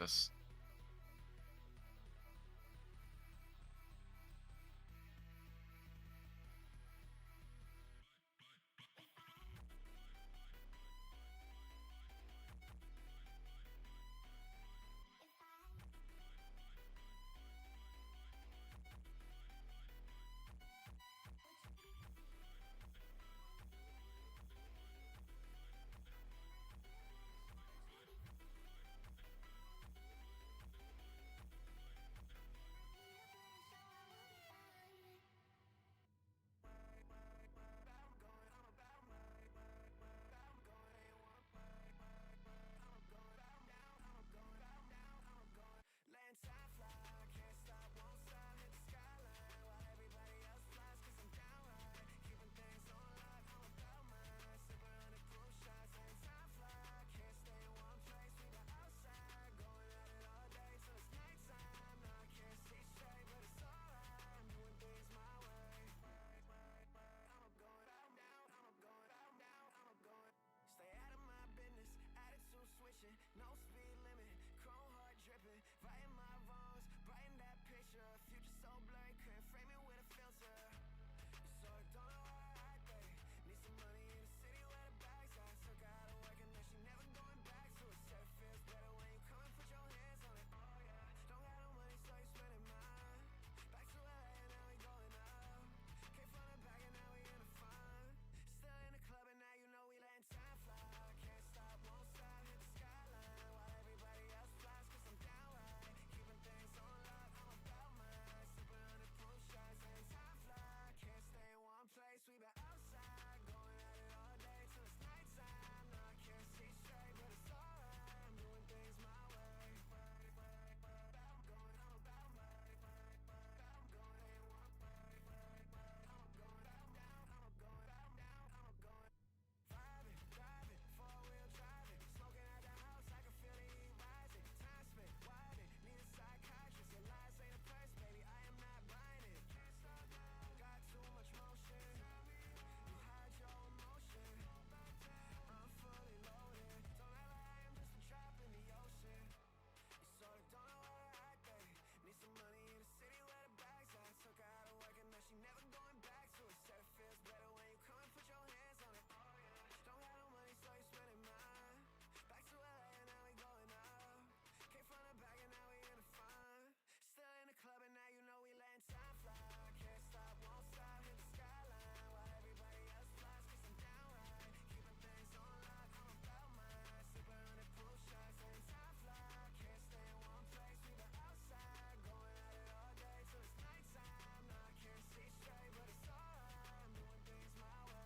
campus. Time fly, can't stop, won't stop, hit the skyline while everybody else flies, cause I'm down right, keeping things on lock, I'm about mine, sipping 100 proof shots, and time fly, can't stay in one place, we got outside, going at it all day till it's nighttime, now I can't see straight, but it's alright, I'm doing things my way, I'm up going out now, I'm up going out now, I'm up going. Stay out of my business, attitude switching, no speed limit, chrome heart dripping, righting my wrongs, brighten that picture, future so blurry, couldn't frame it with a filter. So I don't know why I think, need some money in the city where the bags are, took her out of work and now she never going back to it, said it feels better when you come and put your hands on it, oh yeah, don't got no money so you spending mine, back to LA and now we going up, came from the back and now we in the front. Still in the club and now you know we letting time fly. Can't stop, won't stop, hit the skyline while everybody else flies, cause I'm down right, keeping things on lock, I'm about mine, sipping 100 proof shots, and time fly. Can't stay in one place, we been outside, going at it all day till it's nighttime. Now I can't see straight, but it's alright, I'm doing things my way. I'm going, I'm about mine, I'm going, ain't one I'm going out now, I'm going out now, I'm going. Vibing, driving, four-wheel driving, smoking at the house, I can feel the heat rising. Time spent, wilding, need a psychiatrist. Your lies ain't a purse, baby, I am not buying it. Can't stop now, got too much motion. You hide your emotion. I'm fully loaded. Don't ever I am just a drop in the ocean. You sort of don't know where to act, baby. Need some money in the city where the bags are. Took her out of work and now she never going back to it. Said it feels better when you come and put your hands on it. Oh yeah, don't got no money so you spending mine. Back to LA and now we going up. Came from the back and now we in the front. Still in the club and now you know we letting time fly. Can't stop, won't stop, hit the skyline while everybody else flies, cause I'm down right, keeping things on lock, I'm about mine, sipping 100 proof shots, and time fly. Can't stay in one place, we been outside, going at it all day till it's nighttime. Now I can't see straight, but it's alright, I'm doing things my way.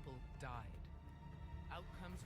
People died. Outcomes.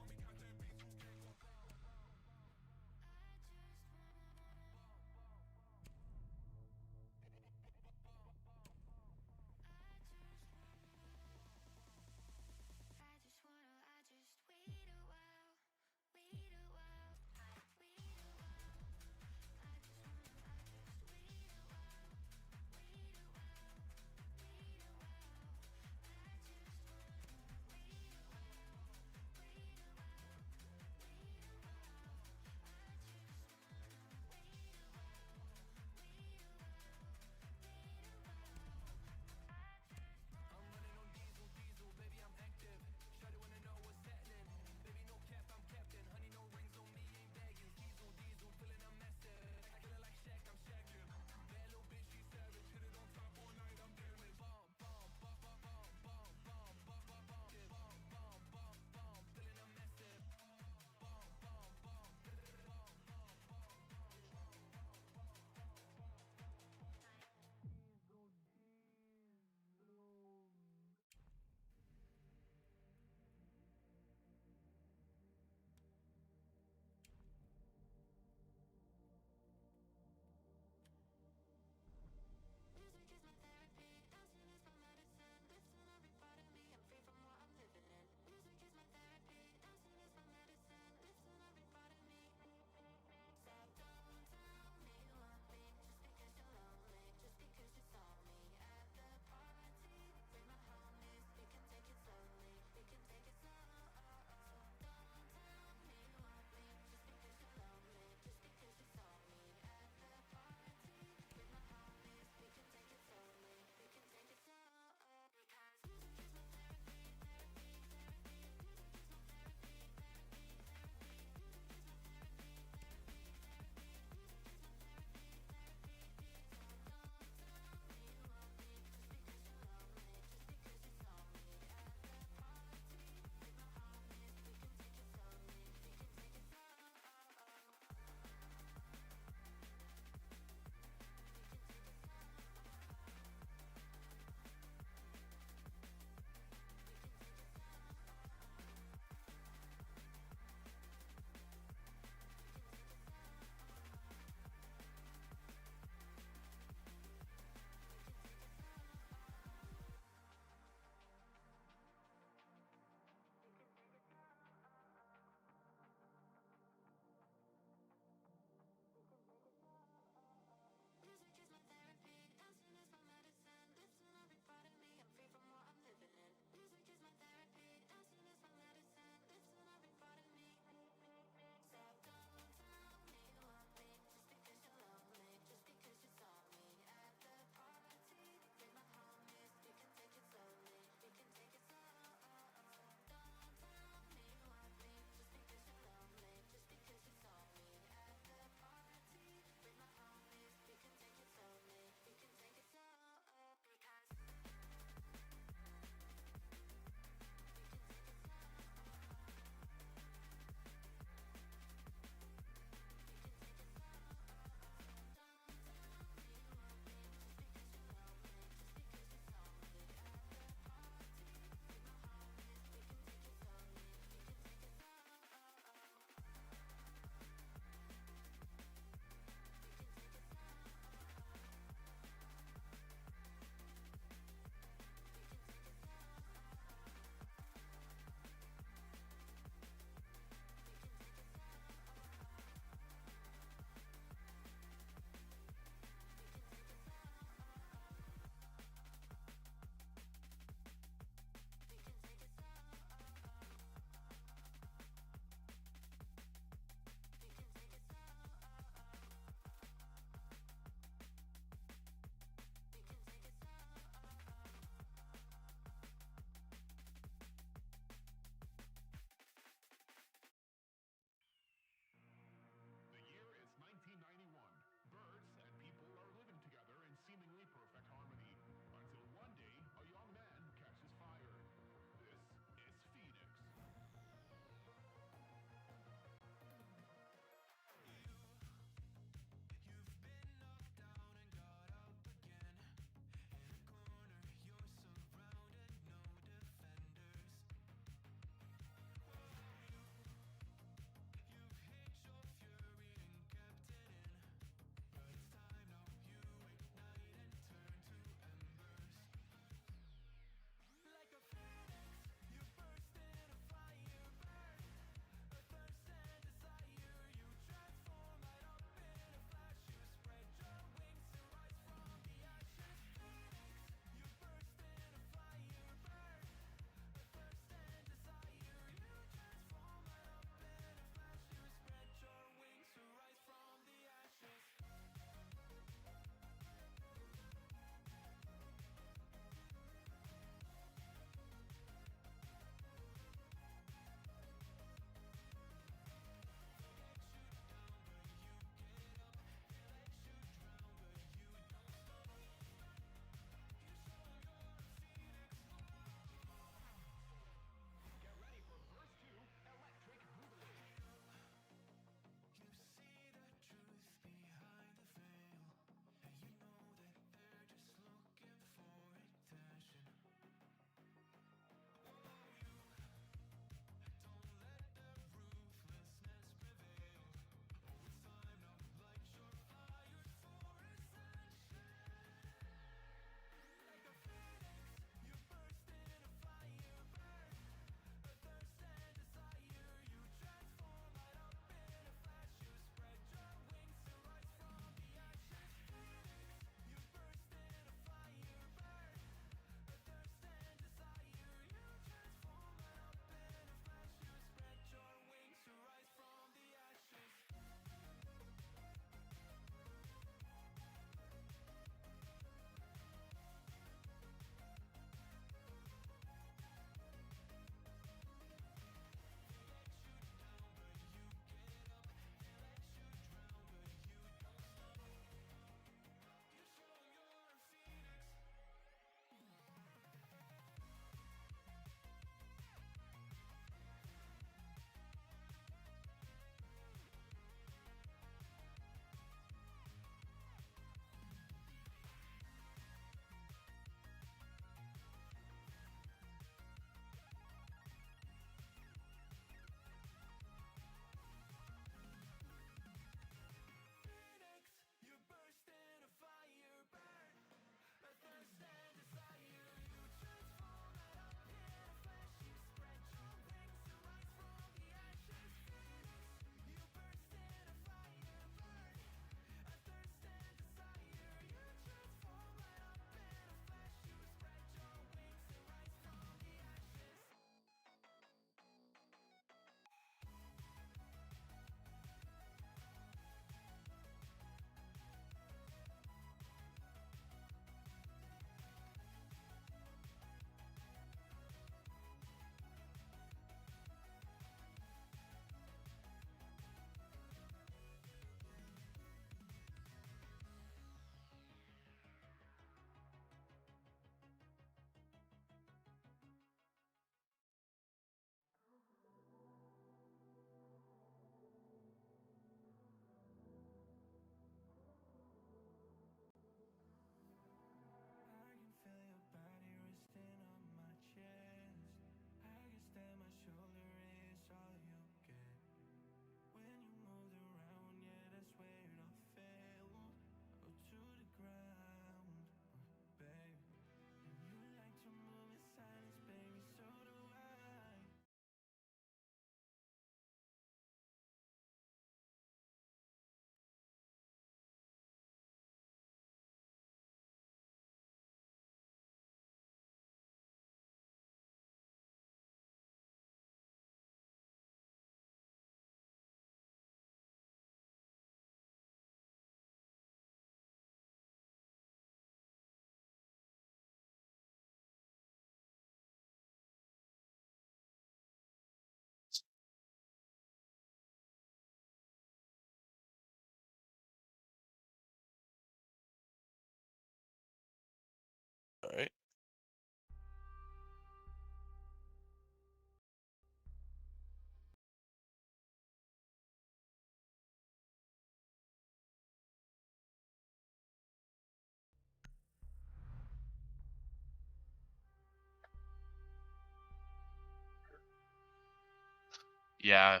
Yeah.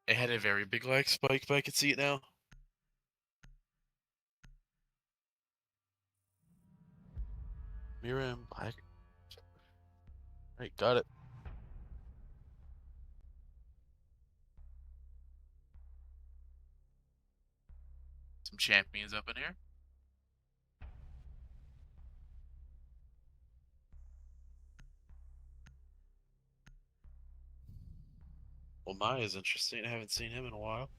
It had a very big lag spike, but I can see it now. Miriam, Alright, got it. Some champions up in here. Well, Maya's interesting. I haven't seen him in a while.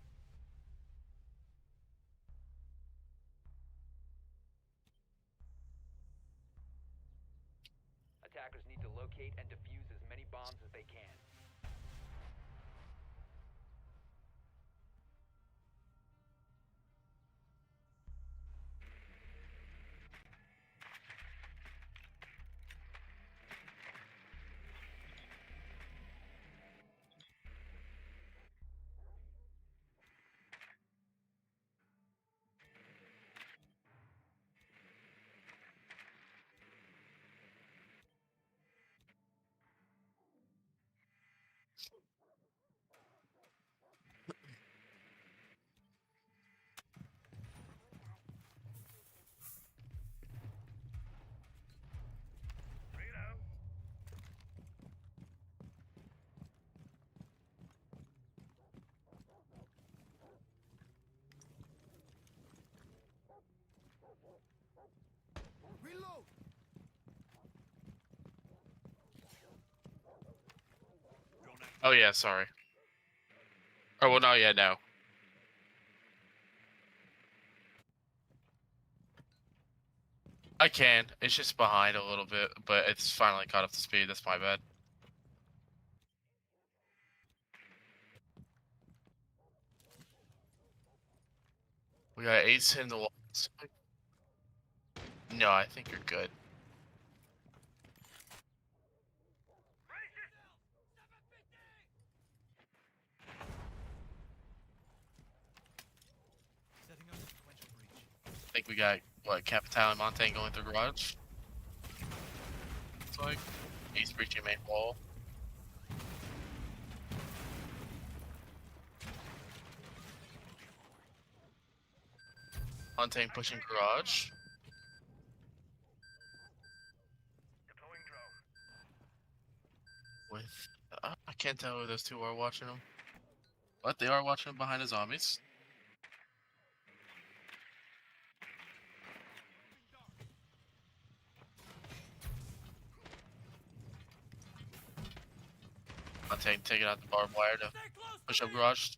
Attackers need to locate and defuse as many bombs as they can. Reload. Oh yeah, sorry. Oh well, no, yeah, no. I can. It's just behind a little bit, but it's finally caught up to speed. That's my bad. We got ace in the wall. No, I think you're good. I think we got, what, Capital and Montaigne going through garage? Looks like. Ace breaching main wall. Montaigne pushing garage. With, I can't tell who those two are watching them. But they are watching them behind the zombies. Montaigne taking out the barbed wire to push up garage.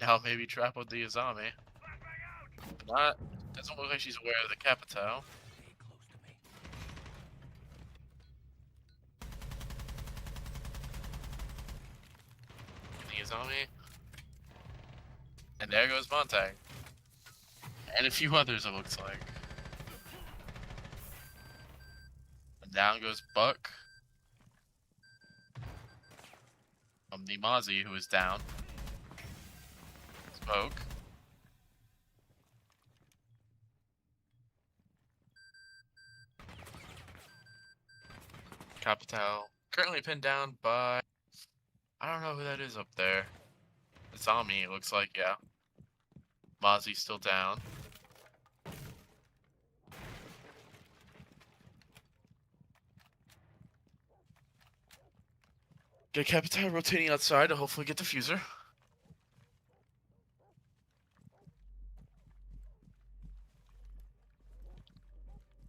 Now maybe trap with the zombie. Not, doesn't look like she's aware of the Capital. The zombie. And there goes Montaigne. And a few others, it looks like. And down goes Buck. The Mozzie, who is down. Smoke. Capital. Currently pinned down by... I don't know who that is up there. The zombie, it looks like, yeah. Mozzie's still down. Get Capital rotating outside to hopefully get the fuser.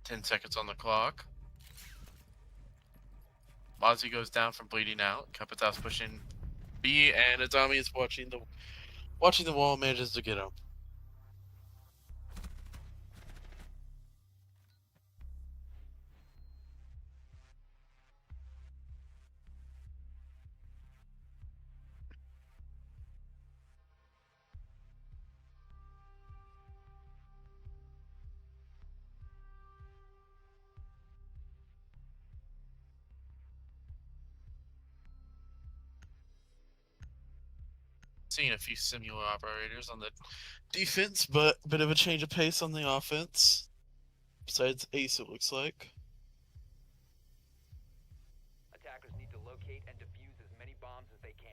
Ten seconds on the clock. Mozzie goes down from bleeding out. Capital's pushing B, and Azami is watching the wall, manages to get him. Seeing a few similar operators on the defense, but a bit of a change of pace on the offense. side's ace, it looks like. Attackers need to locate and defuse as many bombs as they can.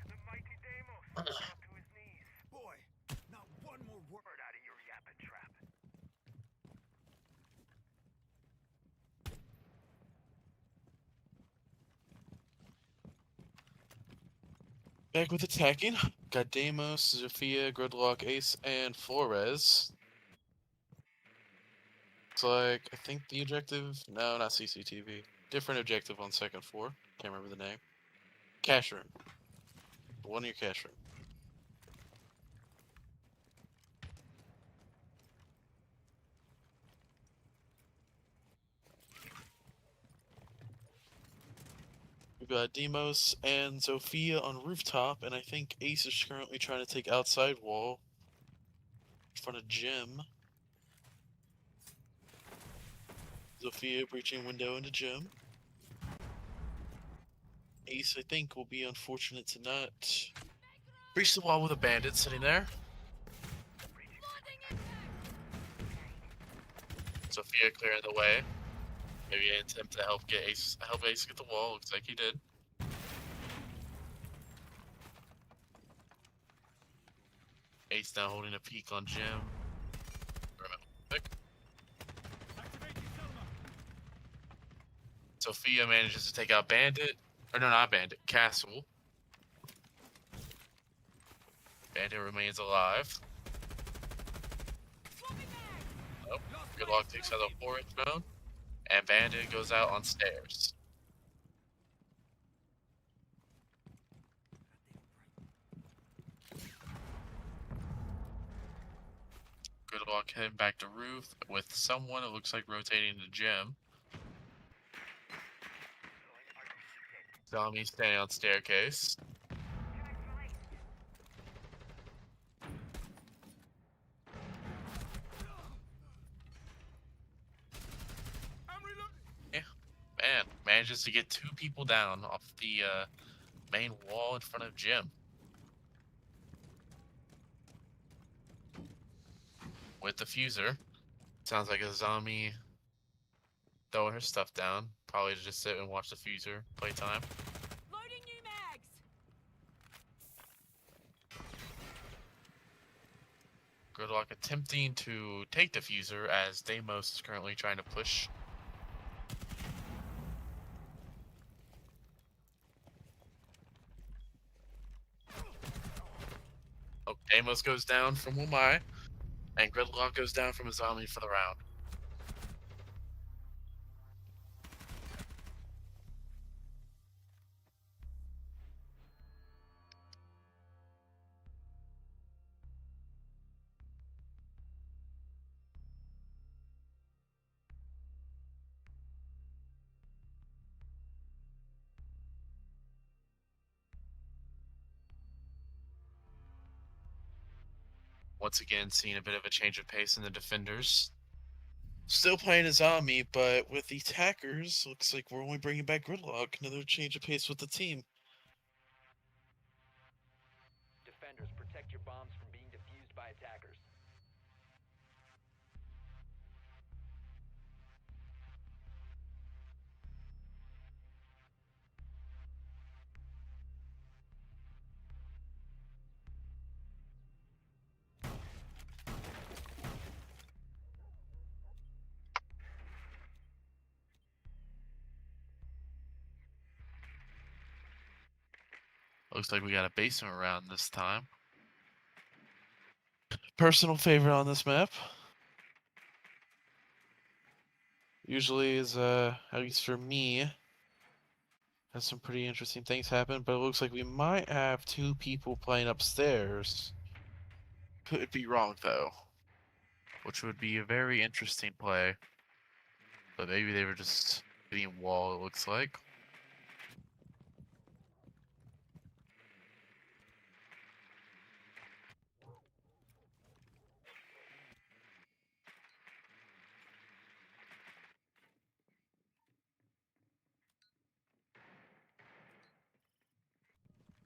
The mighty Deimos dropped to his knees. Boy, not one more word out of your yapping trap. Back with attacking. Got Deimos, Zofia, Gridlock, Ace, and Flores. It's like, I think the objective... No, not CCTV. Different objective on second floor. Can't remember the name. Cash room. One in your cash room. We've got Demos and Zofia on rooftop, and I think Ace is currently trying to take outside wall in front of Gym. Zofia breaching window into Gym. Ace, I think, will be unfortunate to not breach the wall with a bandit sitting there. Zofia clearing the way. Maybe an attempt to help Ace get the wall. Looks like he did. Ace now holding a peek on Jim. Sophia manages to take out Bandit. Or no, not Bandit. Castle. Bandit remains alive. Oh, Gridlock takes out the 4-inch mode. And Bandit goes out on stairs. Gridlock heading back to roof with someone it looks like rotating the Gym. Zombie standing on staircase. Yeah, man, manages to get 2 people down off the main wall in front of Jim. With the fuser. Sounds like a zombie throwing her stuff down. Probably to just sit and watch the fuser playtime. Loading new mags. Gridlock attempting to take the fuser as Deimos is currently trying to push. Oh, Deimos goes down from Wumai, and Gridlock goes down from a zombie for the round. Once again, seeing a bit of a change of pace in the defenders. Still playing a zombie, but with the attackers, looks like we're only bringing back Gridlock. Another change of pace with the team. Defenders, protect your bombs from being defused by attackers. Looks like we got a basement round this time. Personal favorite on this map. usually is, at least for me, has some pretty interesting things happen, but it looks like we might have 2 people playing upstairs. Could be wrong, though. Which would be a very interesting play. But maybe they were just getting wall, it looks like.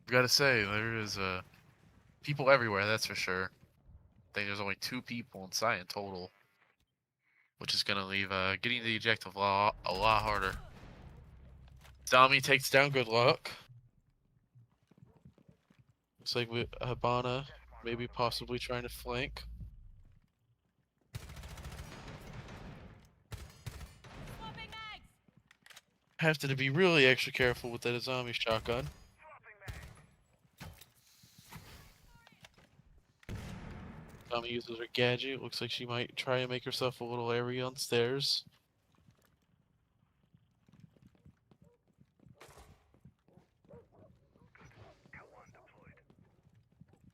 Gotta say, there is people everywhere, that's for sure. I think there's only 2 people inside in total. Which is gonna leave getting the ejective a lot harder. Zombie takes down Good Luck. Looks like Habana maybe possibly trying to flank. Swapping mags! Have to be really extra careful with that zombie shotgun. Zombie uses her gadget. Looks like she might try and make herself a little area on stairs.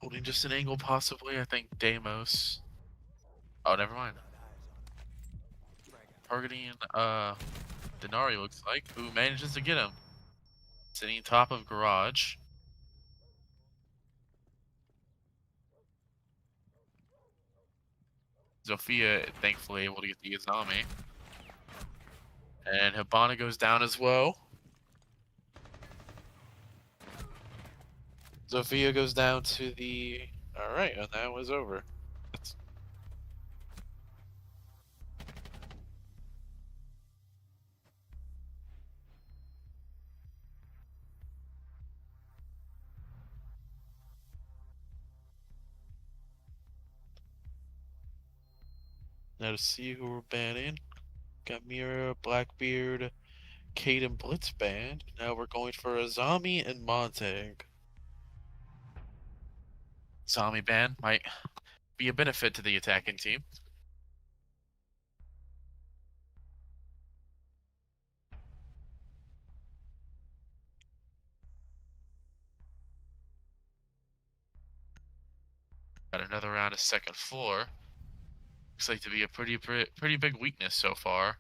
Holding just an angle, possibly. I think Deimos. Oh, never mind. Targeting Denari, looks like, who manages to get him. Sitting top of garage. Zofia, thankfully, able to get the Izami. And Habana goes down as well. Zofia goes down to the... Alright, and that was over. Now to see who we're banning. Got Mira, Blackbeard, Kate, and Blitz banned. Now we're going for Azami and Montag. Zombie ban might be a benefit to the attacking team. Got another round of second floor. Looks like to be a pretty big weakness so far.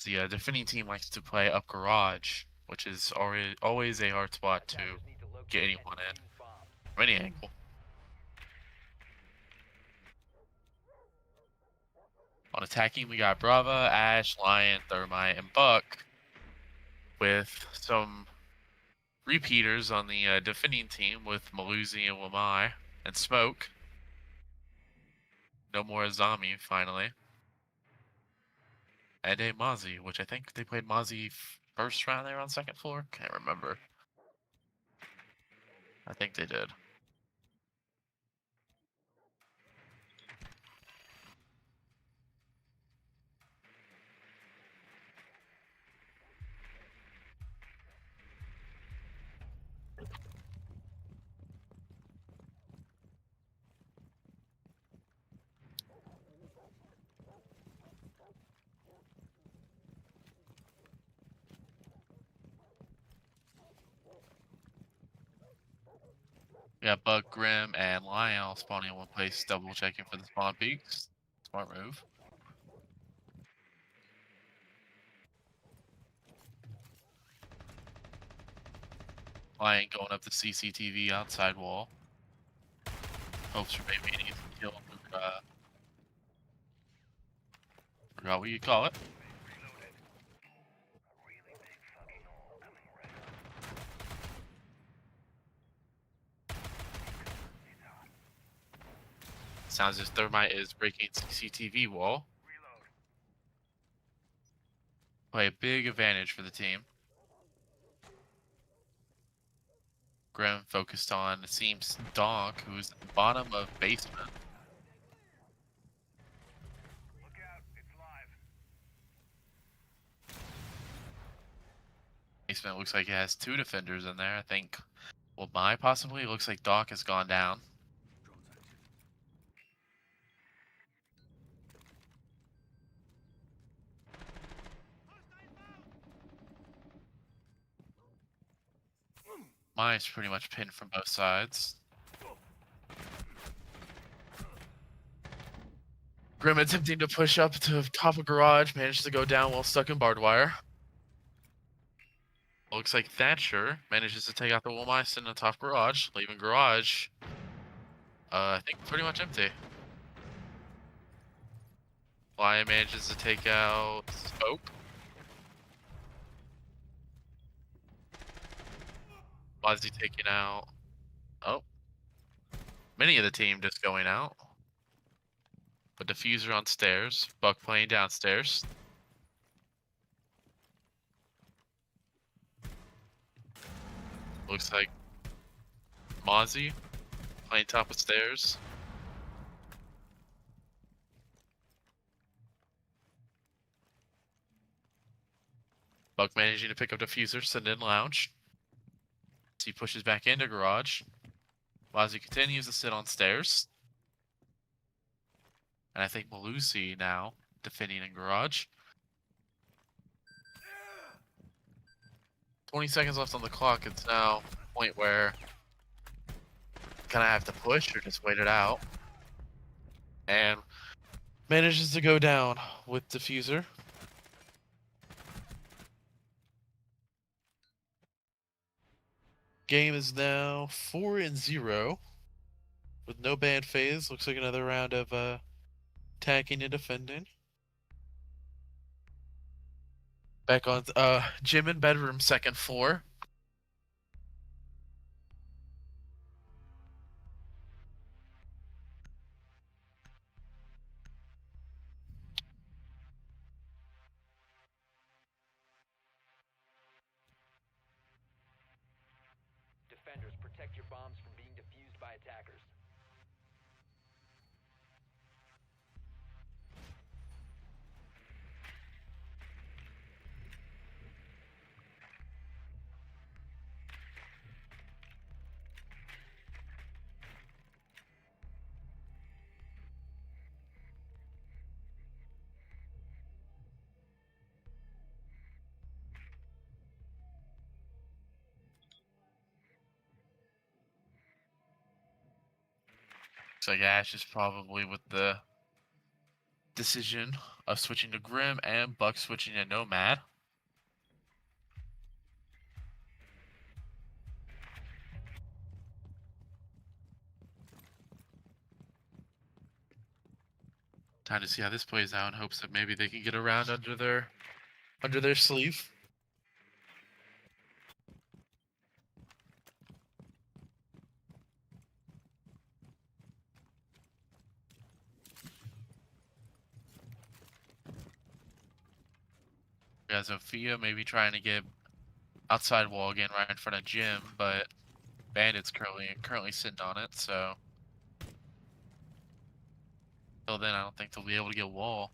The defending team likes to play up garage, which is always a hard spot to Attackers need to locate get and anyone in defuse bombs. from any angle. On attacking, we got Brava, Ash, Lion, Thermite, and Buck, with some repeaters on the defending team with Maluzi and Wamai and Smoke. No more Azami, finally. And a Mozzie, which I think they played Mozzie first round there on second floor. Can't remember. I think they did. We got Bug, Grim, and Lion all spawning in one place, double checking for the spawn peaks. Smart move. Lion going up the CCTV outside wall. Hopes for maybe an easy kill. Forgot what you call it. Sounds as Thermite is breaking CCTV wall. Play a big advantage for the team. Grim focused on, it seems, Donk, who's at the bottom of basement. Look out, it's live. Basement looks like it has 2 defenders in there. I think, well, possibly. It looks like Doc has gone down. Mine's pretty much pinned from both sides. Grim attempting to push up to top of garage, manages to go down while stuck in barbed wire. Looks like Thatcher manages to take out the Woolmice in the top garage, leaving garage, I think pretty much empty. Lion manages to take out Spoke. Mozzie taking out. Oh. Many of the team just going out. But Diffuser on stairs. Buck playing downstairs. Looks like Mozzie playing top of stairs. Buck managing to pick up Diffuser, send in lounge. He pushes back into garage. Mozzie continues to sit on stairs. And I think Malusi now defending in garage. 20 seconds left on the clock. It's now a point where kind of have to push or just wait it out. And manages to go down with Diffuser. Game is now 4-0 with no ban phase. Looks like another round of attacking and defending. Back on gym and bedroom, second floor. Defenders, protect your bombs from being defused by attackers. Looks like Ash is probably with the decision of switching to Grim and Buck switching to Nomad. Time to see how this plays out in hopes that maybe they can get around under their sleeve. We got Zofia maybe trying to get outside wall again right in front of Jim, but Bandit's currently sitting on it, so until then I don't think they'll be able to get wall.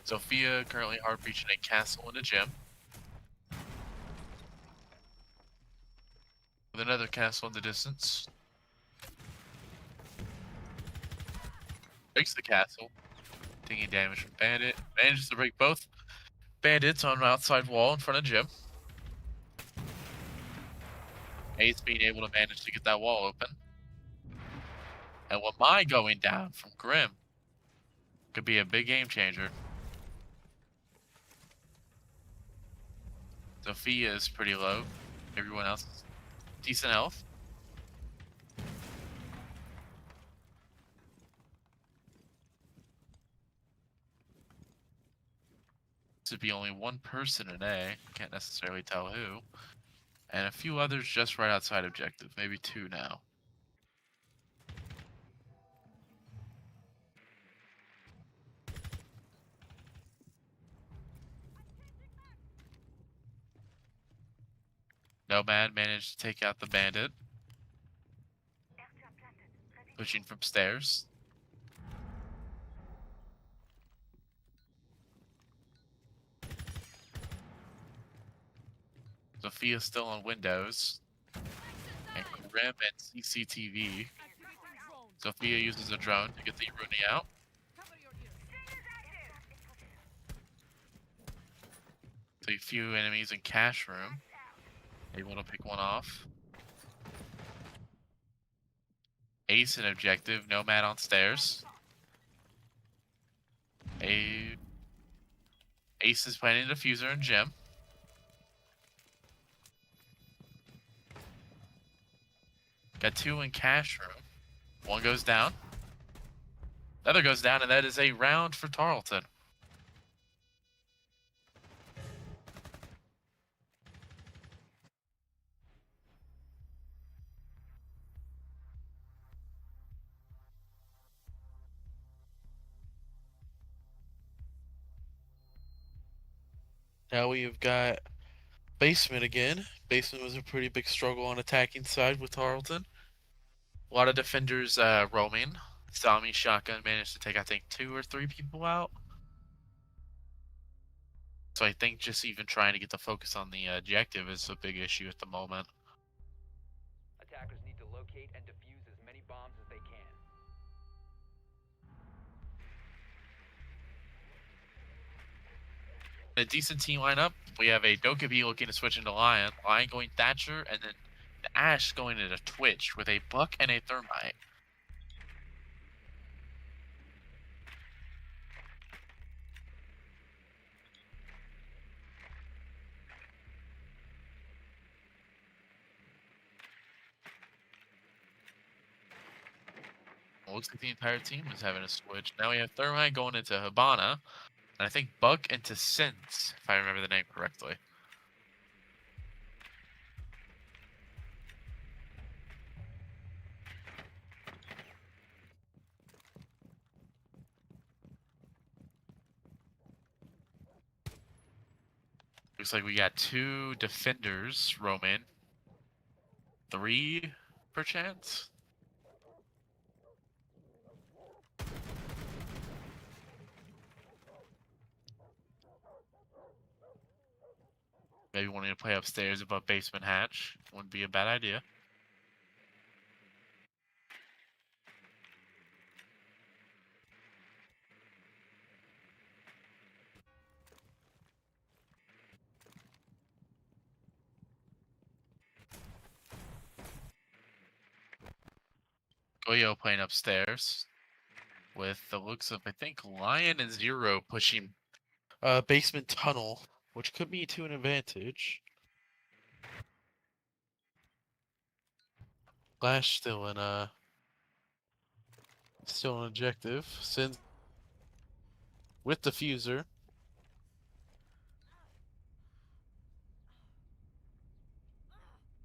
Sophia currently hard breaching a castle into Jim. With another castle in the distance. Breaks the castle, taking damage from Bandit. Manages to break both bandits on an outside wall in front of Jim. Ace being able to manage to get that wall open. And what my going down from Grim could be a big game changer. Sophia is pretty low. Everyone else is decent health. To be only one person in A, can't necessarily tell who, and a few others just right outside objective, maybe two now. Nomad managed to take out the bandit, pushing from stairs. Sophia's still on Windows. And Grim and CCTV. Sophia uses a drone to get the Rooney out. The few enemies in cash room. Able to pick one off. Ace and objective. Nomad on stairs. Ace is planning diffuser and gem. Got two in cash room. One goes down. The other goes down, and that is a round for Tarleton. Now we've got basement again. Basement was a pretty big struggle on attacking side with Tarleton. A lot of defenders roaming. Zombie shotgun managed to take, I think, 2 or 3 people out. So I think just even trying to get the focus on the objective is a big issue at the moment. Attackers need to locate and defuse as many bombs as they can. A decent team lineup. We have a Dokkaebi looking to switch into Lion. Lion going Thatcher, and then the Ash going into Twitch with a Buck and a Thermite. Looks like the entire team is having a switch. Now we have Thermite going into Hibana, and I think Buck into Sense, if I remember the name correctly. Looks like we got 2 defenders roaming. 3, perchance? Maybe wanting to play upstairs above basement hatch. Wouldn't be a bad idea. Goyo playing upstairs with the looks of, I think, Lion and Zero pushing basement tunnel, which could be to an advantage. Flash still in still an objective. Sends with diffuser.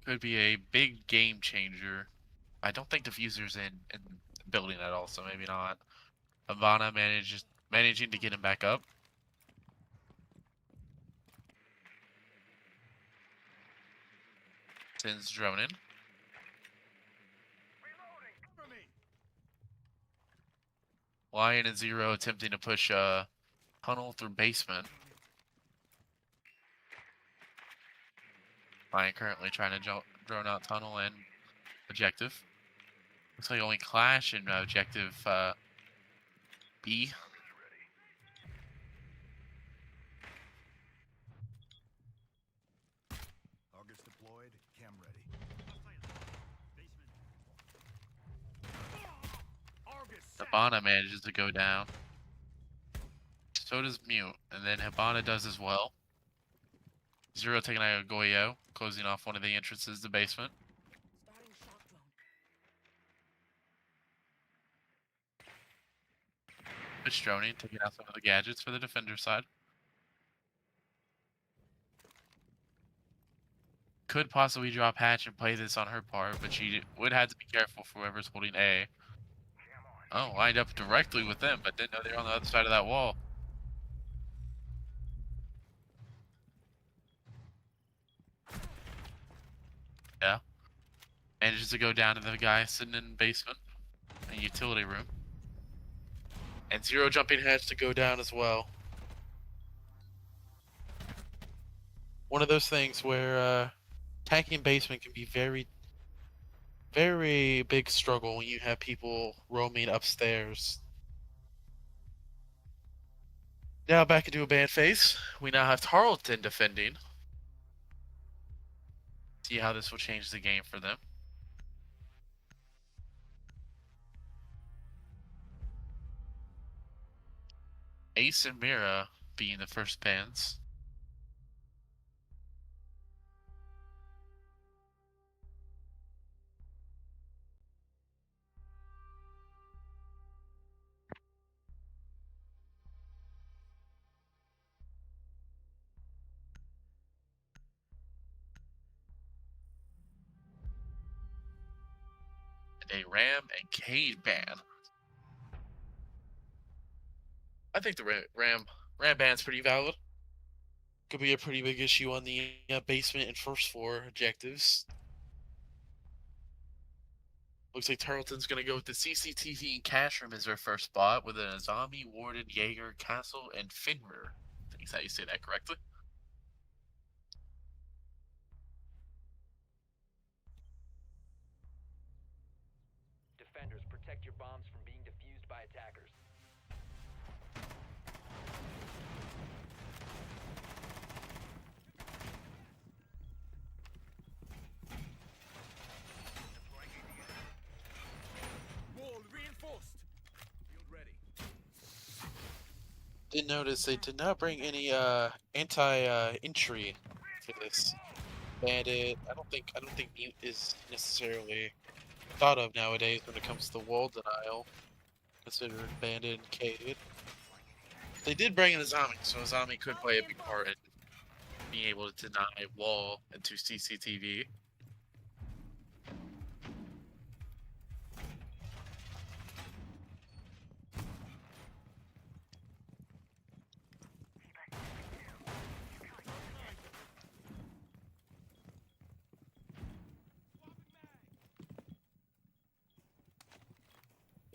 Could be a big game changer. I don't think diffuser's in the building at all, so maybe not. Ivana managing to get him back up. Sends drone in. Lion and Zero attempting to push tunnel through basement. Lion currently trying to drone out tunnel and objective. Looks like only Clash in objective B. Targets deployed, cam ready. Hibana manages to go down. So does Mute, and then Hibana does as well. Zero taking out Goyo, closing off one of the entrances to the basement. Starting shock drone. Pitch droning, taking out some of the gadgets for the defender side. Could possibly drop hatch and play this on her part, but she would have to be careful for whoever's holding A. Oh, lined up directly with them, but didn't know they were on the other side of that wall. Yeah. Manages to go down to the guy sitting in the basement, in utility room. And Zero jumping hatch to go down as well. One of those things where attacking basement can be very big struggle when you have people roaming upstairs. Now back into a band phase. We now have Tarleton defending. See how this will change the game for them. Ace and Mira being the first bands. And a Ram and Cade ban. I think the Ram ban's pretty valid. Could be a pretty big issue on the basement and first floor objectives. Looks like Tarleton's going to go with the CCTV and cash room as their first spot with a Zombie, Warden, Jaeger, Castle, and Finmer. I think that's how you say that correctly. Defenders, protect your bombs from being defused by attackers. Wall reinforced. Field ready. Did notice they did not bring any anti-entry to this. Bandit. I don't think mute is necessarily thought of nowadays when it comes to wall denial. Considered Bandit and Cade. They did bring in a zombie, so a zombie could play a big part in being able to deny wall into CCTV.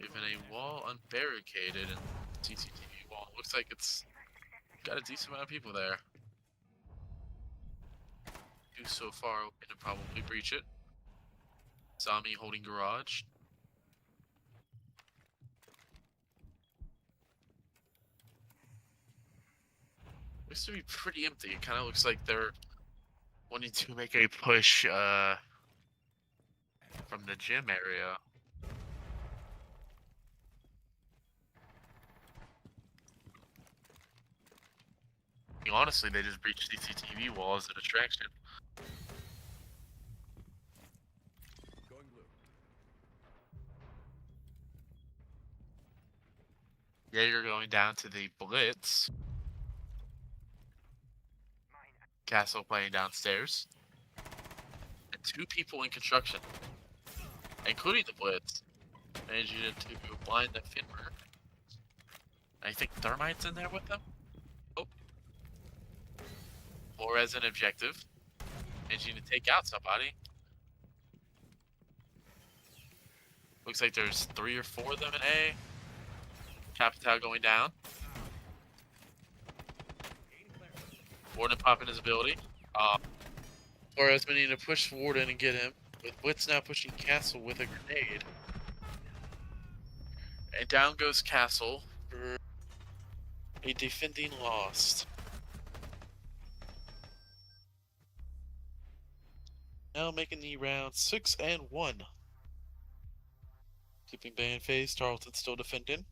Even a wall unbarricaded and CCTV wall. Looks like it's got a decent amount of people there. Do so far and probably breach it. Zombie holding garage. Looks to be pretty empty. It kind of looks like they're wanting to make a push from the gym area. Honestly, they just breached CCTV wall as a distraction. Going blue. Jaeger going down to the Blitz. Castle playing downstairs. And two people in construction, including the Blitz. Managing to blind the Finmer. I think Thermite's in there with them. Oh. Flores an objective. Managing to take out somebody. Looks like there's 3 or 4 of them in A. Capital going down. Warden popping his ability. Flores been needing to push Warden and get him. With Blitz now pushing Castle with a grenade. And down goes Castle for a defending loss. Now making the round 6 and 1. Keeping band phase, Tarleton still defending.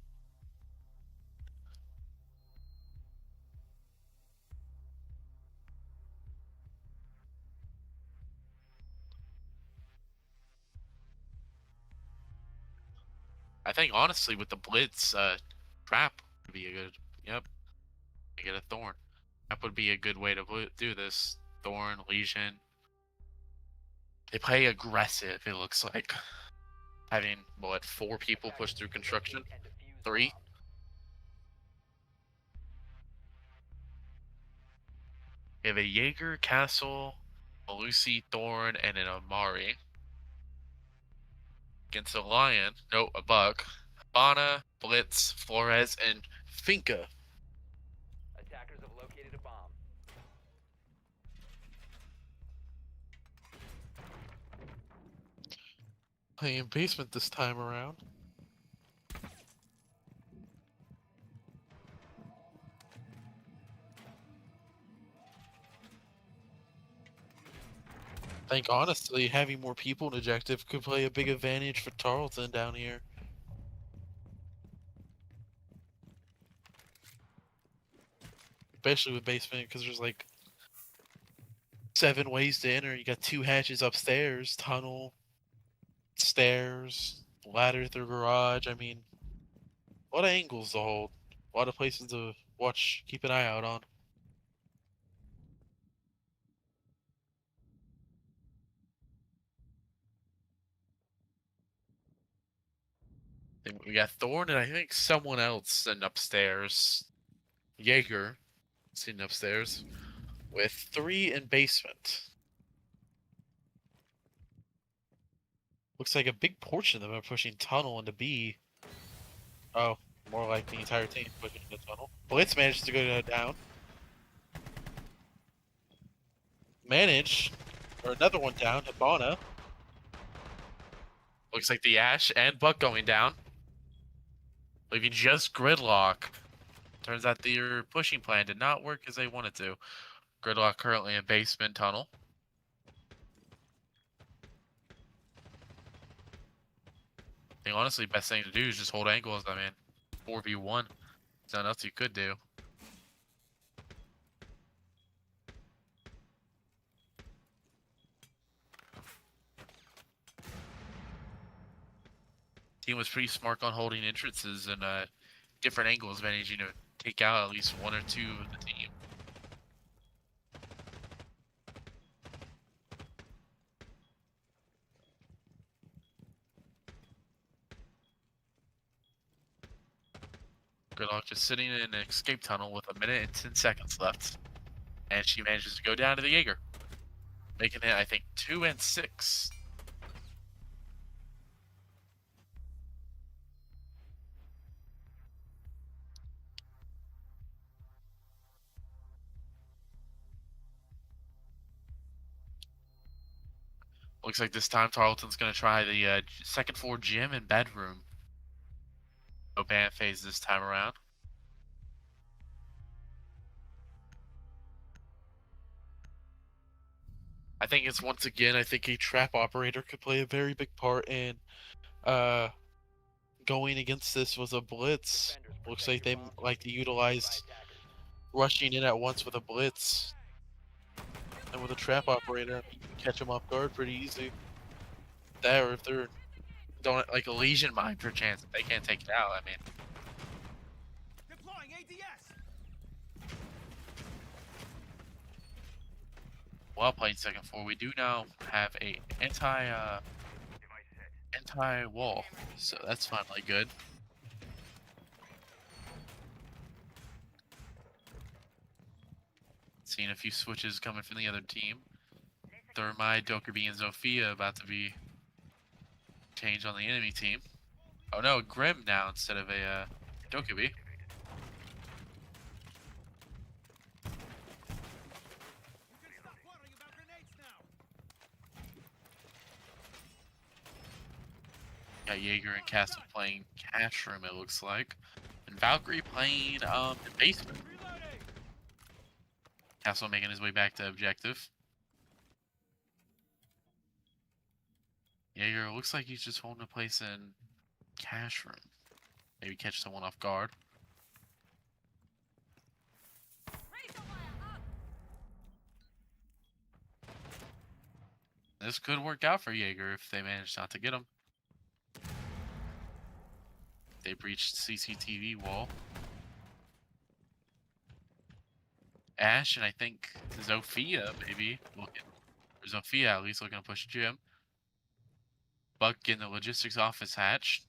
I think honestly with the Blitz, Trap would be a good, yep, I get a Thorn. Trap would be a good way to do this. Thorn, Legion. They play aggressive, it looks like. Having, what, 4 people push through construction? 3? We have a Jaeger, Castle, a Lucy, Thorn, and an Amari. Against a Lion, no, a Buck. Habana, Blitz, Flores, and Finca. Attackers have located a bomb. Playing basement this time around. I think honestly, having more people in objective could play a big advantage for Tarleton down here. Especially with basement, because there's like 7 ways to enter. You got 2 hatches upstairs, tunnel, stairs, ladder through garage. I mean, a lot of angles to hold. A lot of places to watch, keep an eye out on. Then we got Thorn and I think someone else sitting upstairs. Jaeger sitting upstairs with 3 in basement. Looks like a big portion of them are pushing tunnel into B. Oh, more like the entire team pushing into tunnel. Blitz manages to go down. Or another one down, Hibana. Looks like the Ash and Buck going down. Leaving just Gridlock. Turns out their pushing plan did not work as they wanted to. Gridlock currently in basement tunnel. I think honestly, best thing to do is just hold angles. I mean, 4v1. There's nothing else you could do. Team was pretty smart on holding entrances and different angles, managing to take out at least 1 or 2 of the team. Gridlock just sitting in an escape tunnel with 1 minute and 10 seconds left. And she manages to go down to the Jaeger. Making it, I think, 2 and 6. Looks like this time Tarleton's going to try the second floor gym and bedroom. No ban phase this time around. I think it's once again, I think a trap operator could play a very big part in going against this was a blitz. Looks like they like to utilize rushing in at once with a blitz. And with a trap operator, you can catch them off guard pretty easy. That or if they're don't like a lesion mine per chance, if they can't take it out, I mean. Deploying ADS. While playing second floor, we do now have a anti-wall, so that's finally good. Seeing a few switches coming from the other team. Thermite, Dokkaebi, and Zofia about to be changed on the enemy team. Oh no, Grim now instead of a Dokkaebi. Got Jaeger and Castle playing Cash Room, it looks like. And Valkyrie playing the basement. Castle making his way back to objective. Jaeger looks like he's just holding a place in Cash Room. Maybe catch someone off guard. This could work out for Jaeger if they manage not to get him. They breached CCTV wall. Ash and I think Zofia maybe looking. Or Zofia at least looking to push Jim. Buck in the logistics office hatch.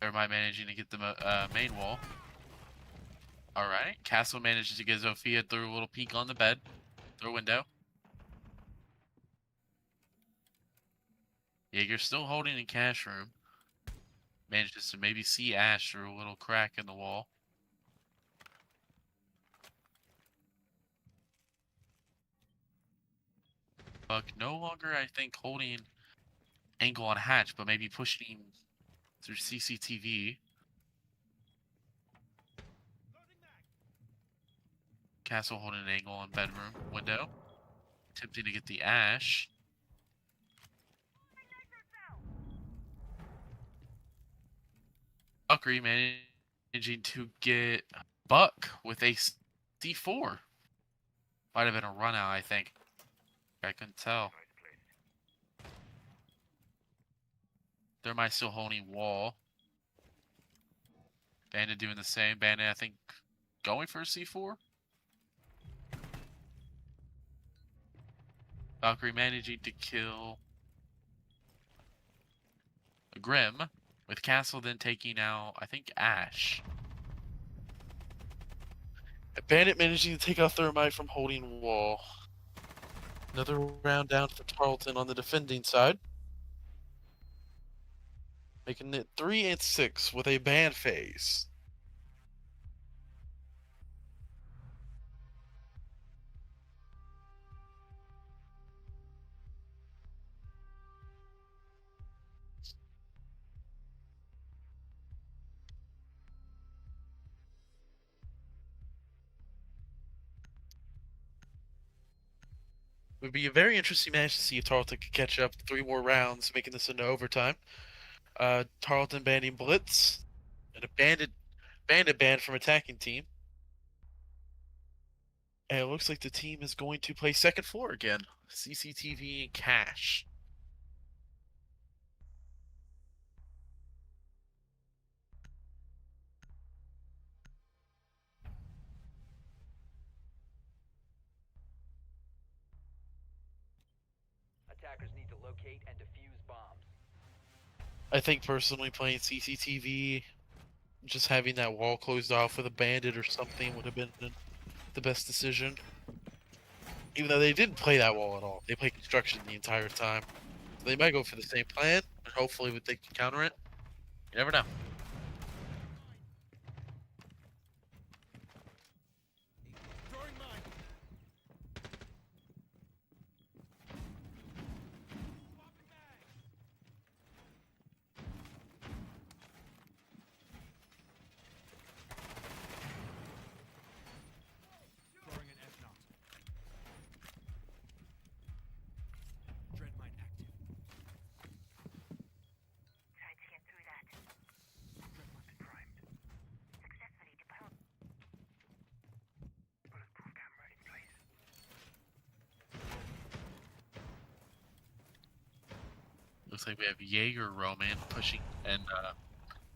Everybody managing to get the main wall. Alright, Castle manages to get Zofia through a little peek on the bed. Through a window. Jaeger's still holding in Cash Room. Manages to maybe see Ash through a little crack in the wall. Buck no longer, I think, holding angle on hatch, but maybe pushing through CCTV. Castle holding an angle on bedroom window. Attempting to get the Ash. Valkyrie managing to get Buck with a C4. Might have been a run out, I think. I couldn't tell. Thermite still holding wall. Bandit doing the same. Bandit, I think, going for a C4. Valkyrie managing to kill a Grim, with Castle then taking out, I think, Ash. Bandit managing to take out Thermite from holding wall. Another round down for Tarleton on the defending side. Making it 3 and 6 with a ban phase. It would be a very interesting match to see if Tarleton could catch up 3 more rounds, making this into overtime. Tarleton banning Blitz, and a bandit banned from attacking team. And it looks like the team is going to play second floor again. CCTV and Cash. Attackers need to locate and defuse bombs. I think personally playing CCTV, just having that wall closed off with a bandit or something would have been the best decision. Even though they didn't play that wall at all. They played construction the entire time. So they might go for the same plan, and hopefully they can counter it. You never know. Throwing mine. Throwing an F-Naught. Dread mine active. Tried to get through that. Dread mine primed. Successfully deployed. Bulletproof camera in place. Looks like we have Jaeger Roman pushing, and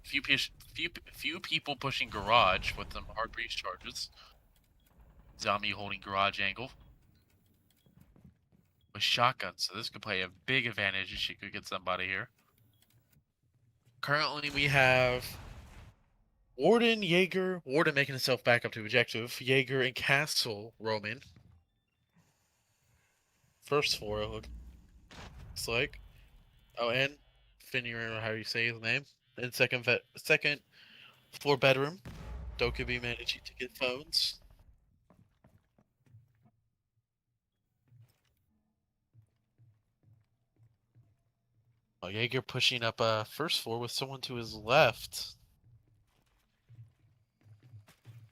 few people pushing garage with some hard breach charges. Zombie holding garage angle with shotgun, so this could play a big advantage if she could get somebody here. Currently, we have Warden making himself back up to objective. Jaeger and Castle Roman. First floor, it looks like. Oh, and Finney, or how you say his name. And second floor bedroom. Dokubi managing to get phones. Oh, Jaeger pushing up first floor with someone to his left.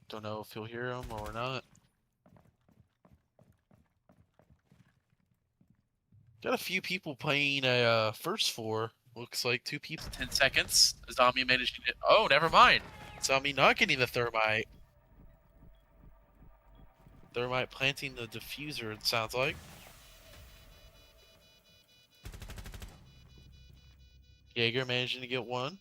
Don't know if you'll hear him or not. Got a few people playing a first floor. Looks like 2 people. 10 seconds. Zombie managed to get. Oh, never mind. Zombie not getting the thermite. Thermite planting the diffuser, it sounds like. Jaeger managing to get one.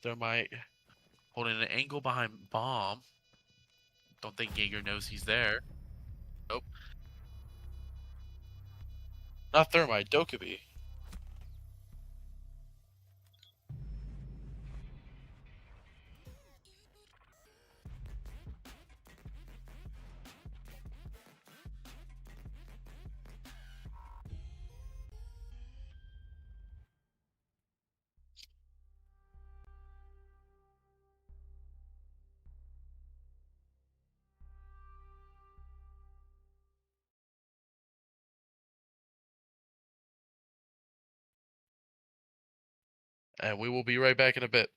Thermite holding an angle behind bomb. Don't think Jaeger knows he's there. Nope. Not Thermite, Dokubi. and we will be right back in a bit.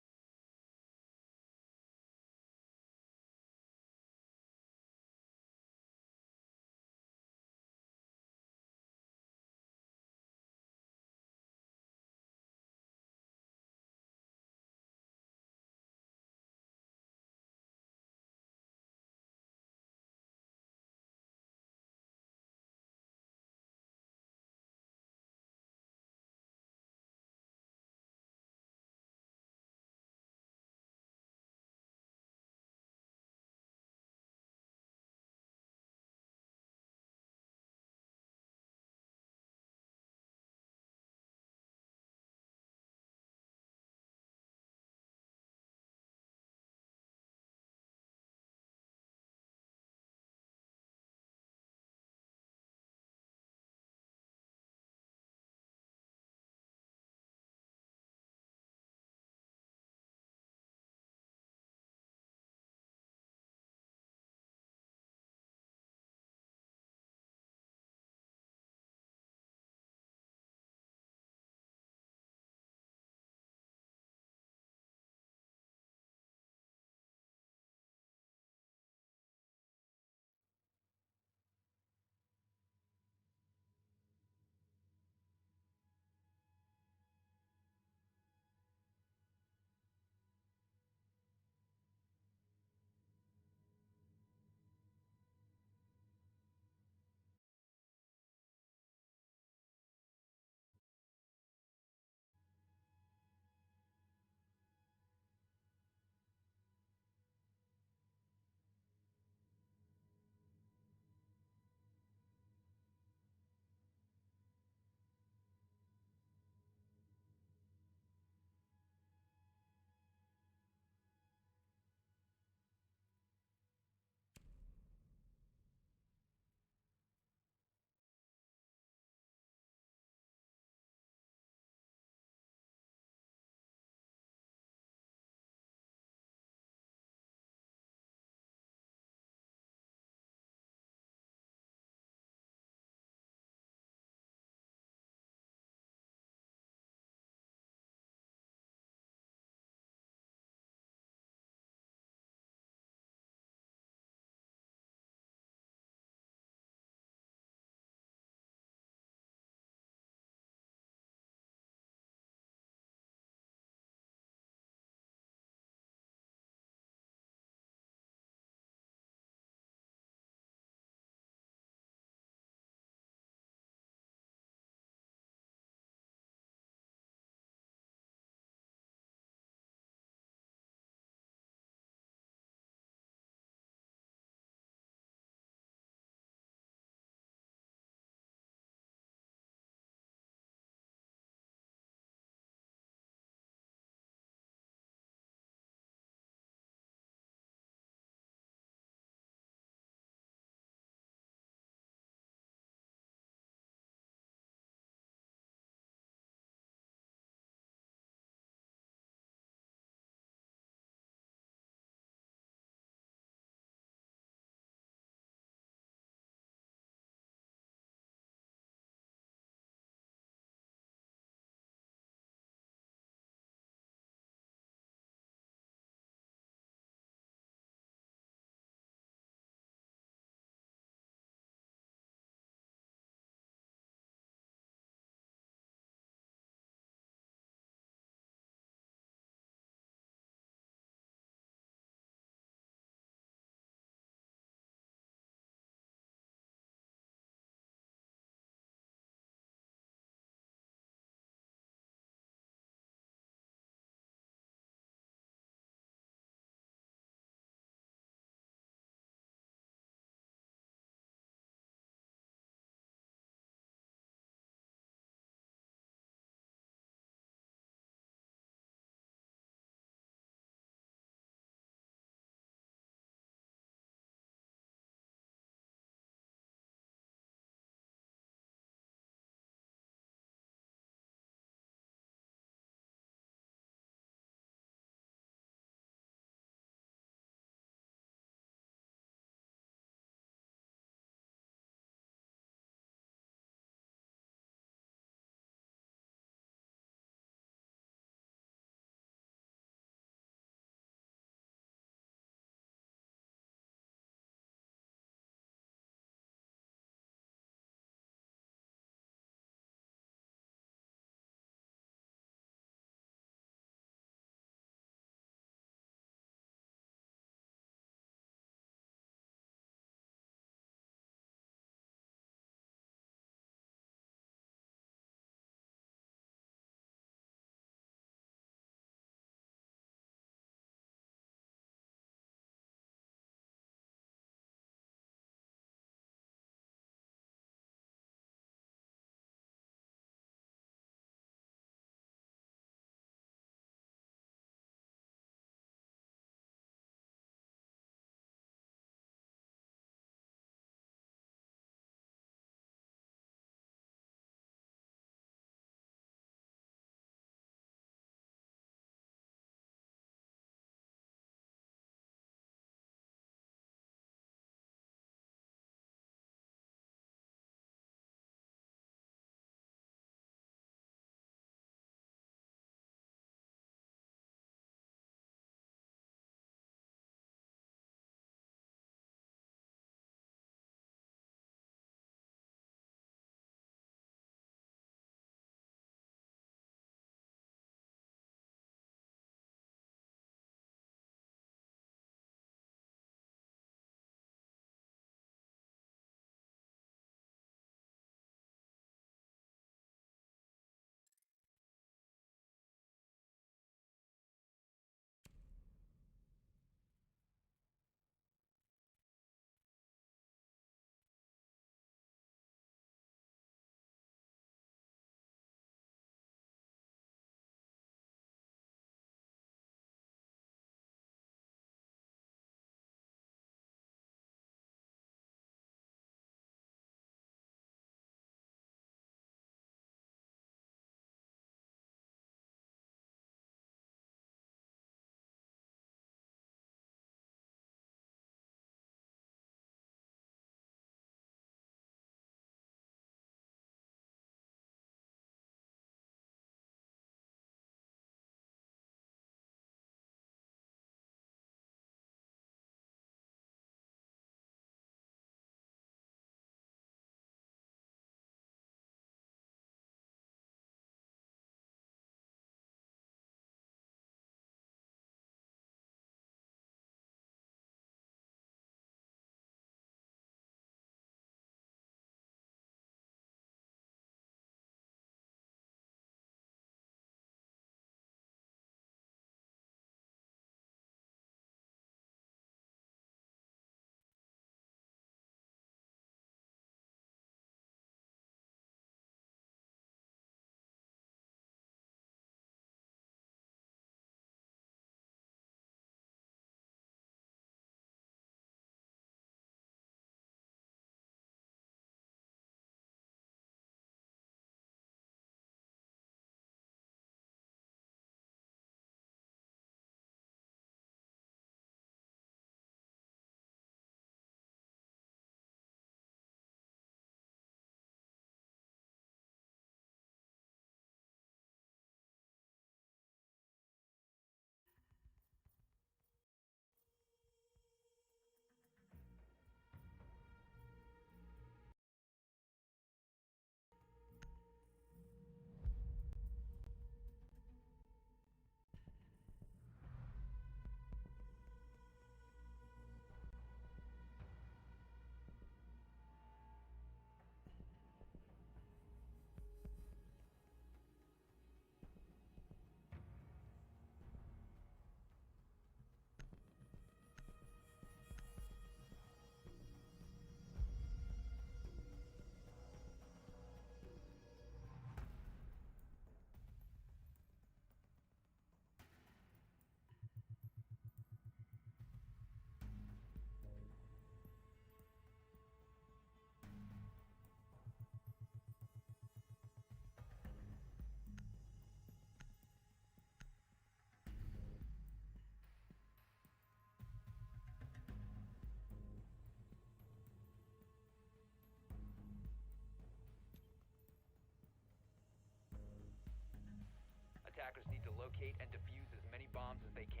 locate and defuse as many bombs as they can.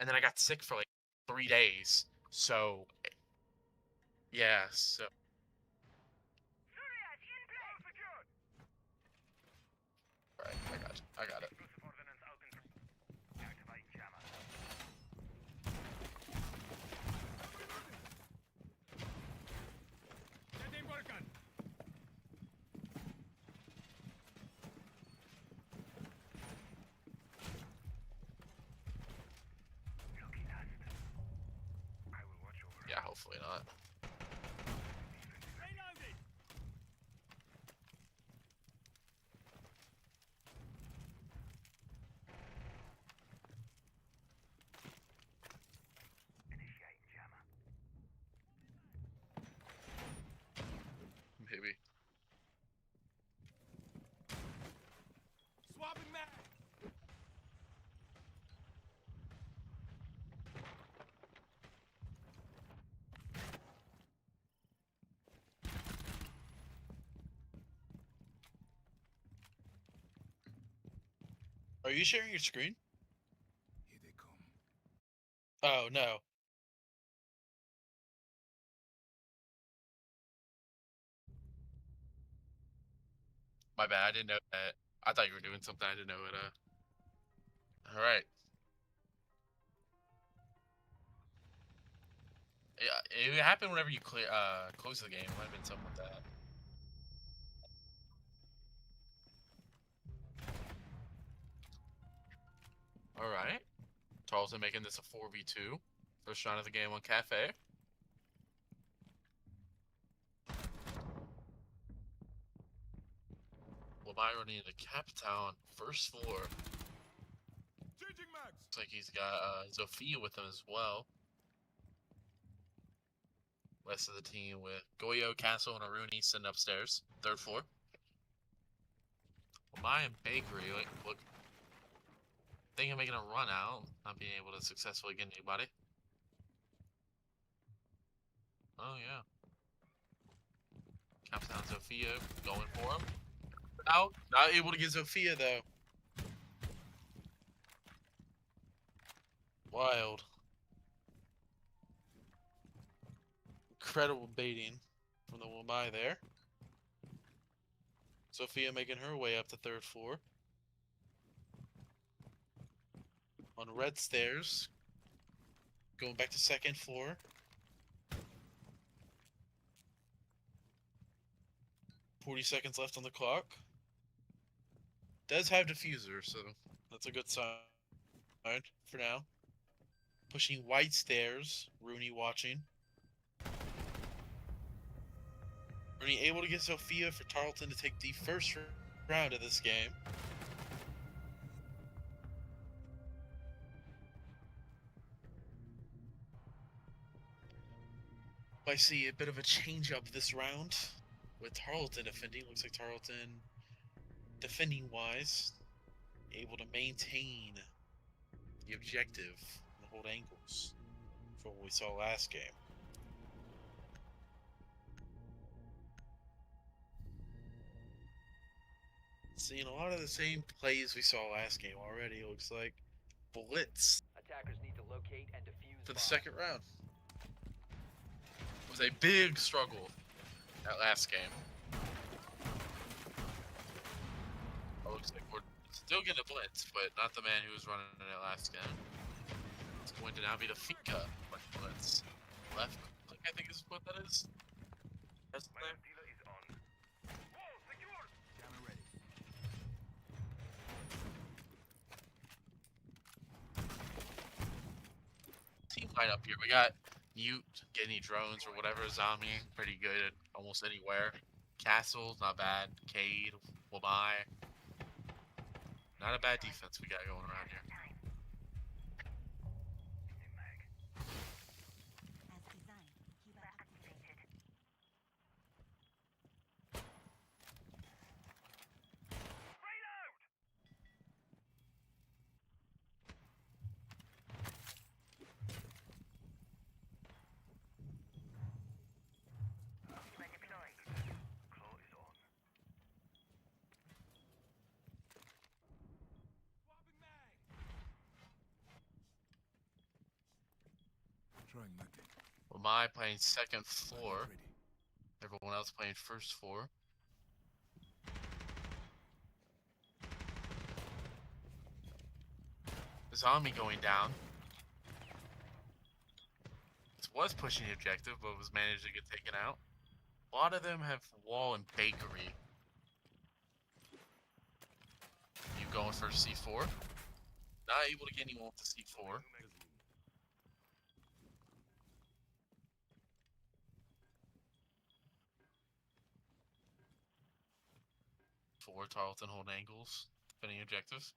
And then I got sick for like 3 days. So, yeah, so. Alright, I got it. Yeah, hopefully not. Maybe. Swapping mag. Are you sharing your screen? Here they come. Oh, no. My bad, I didn't know that. I thought you were doing something, I didn't know it, Alright. Yeah, it happened whenever you close the game. It might have been something with that. Alright. Tarleton making this a 4v2. First round of the game on Cafe. Lamai running into Captown, first floor. Changing mags. Looks like he's got Zofia with him as well. Rest of the team with Goyo, Castle, and Aruni sitting upstairs, third floor. Lamai and Bakery, look, thinking of making a run out, not being able to successfully get anybody. Oh yeah. Captown Zofia going for him. Out, not able to get Zofia though. Wild. Incredible baiting from the Wamai there. Sophia making her way up the third floor. On red stairs. Going back to second floor. $40 left on the clock. Does have diffuser, so that's a good sign for now. Pushing white stairs. Rooney watching. Rooney able to get Sophia for Tarleton to take the first round of this game. I see a bit of a change up this round with Tarleton defending. Looks like Tarleton, defending wise, able to maintain the objective and hold angles from what we saw last game. Seeing a lot of the same plays we saw last game already. It looks like blitz Attackers need to locate and defuse for the bombs. second round. It was a big struggle that last game. It looks like we're still getting a blitz, but not the man who was running it last game. It's going to now be the Fika blitz. Left click, I think is what that is. That's the name. Jammer ready. Team lineup here. We got Ute, get any drones or whatever is on me. Pretty good at almost anywhere. Castle, not bad. Cade, Wamai. Not a bad defense we got going around here. As designed, Kiva activated. Throwing my gate. Well, my playing second floor. Ready. Everyone else playing first floor. Zombie going down. This was pushing the objective, but was managed to get taken out. A lot of them have wall and bakery. You going for C4? Not able to get anyone with the C4. For Tarleton hold angles, defending objective.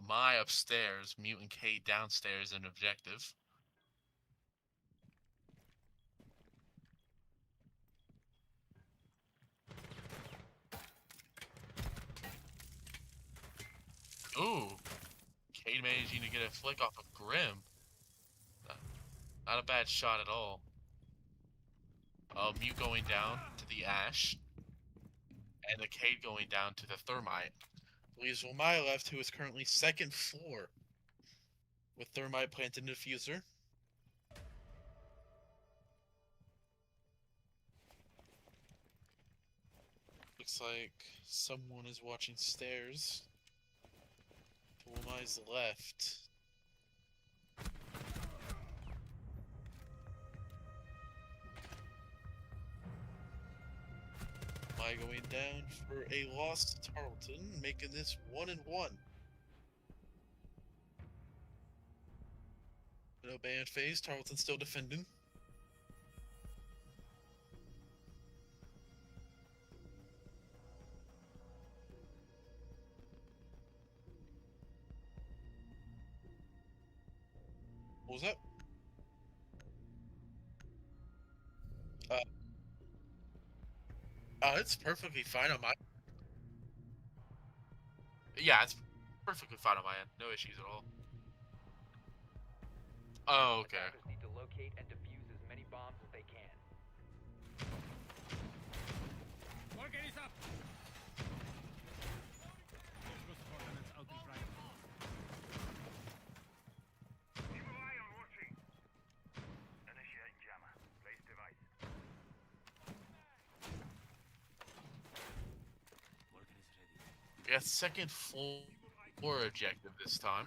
My upstairs, Mutant K downstairs in objective. Ooh, Cade managing to get a flick off of Grim. Not a bad shot at all. Mute going down to the Ash. And the Cade going down to the Thermite. Leaves Wilmaya left, who is currently second floor. With Thermite planted in diffuser. Looks like someone is watching stairs. To Wilmaya's left. Wilmaya going down for a loss to Tarleton, making this 1-1. No band phase, Tarleton still defending. What was that? It's perfectly fine on my. Yeah, it's perfectly fine on my end. No issues at all. Oh, okay. Attackers need to locate and defuse as many bombs as they can. Morgan is up! Focus coordinates out in front. Keep an eye on watching. Initiating jammer. Place device. Morgan is ready. We got second floor objective this time.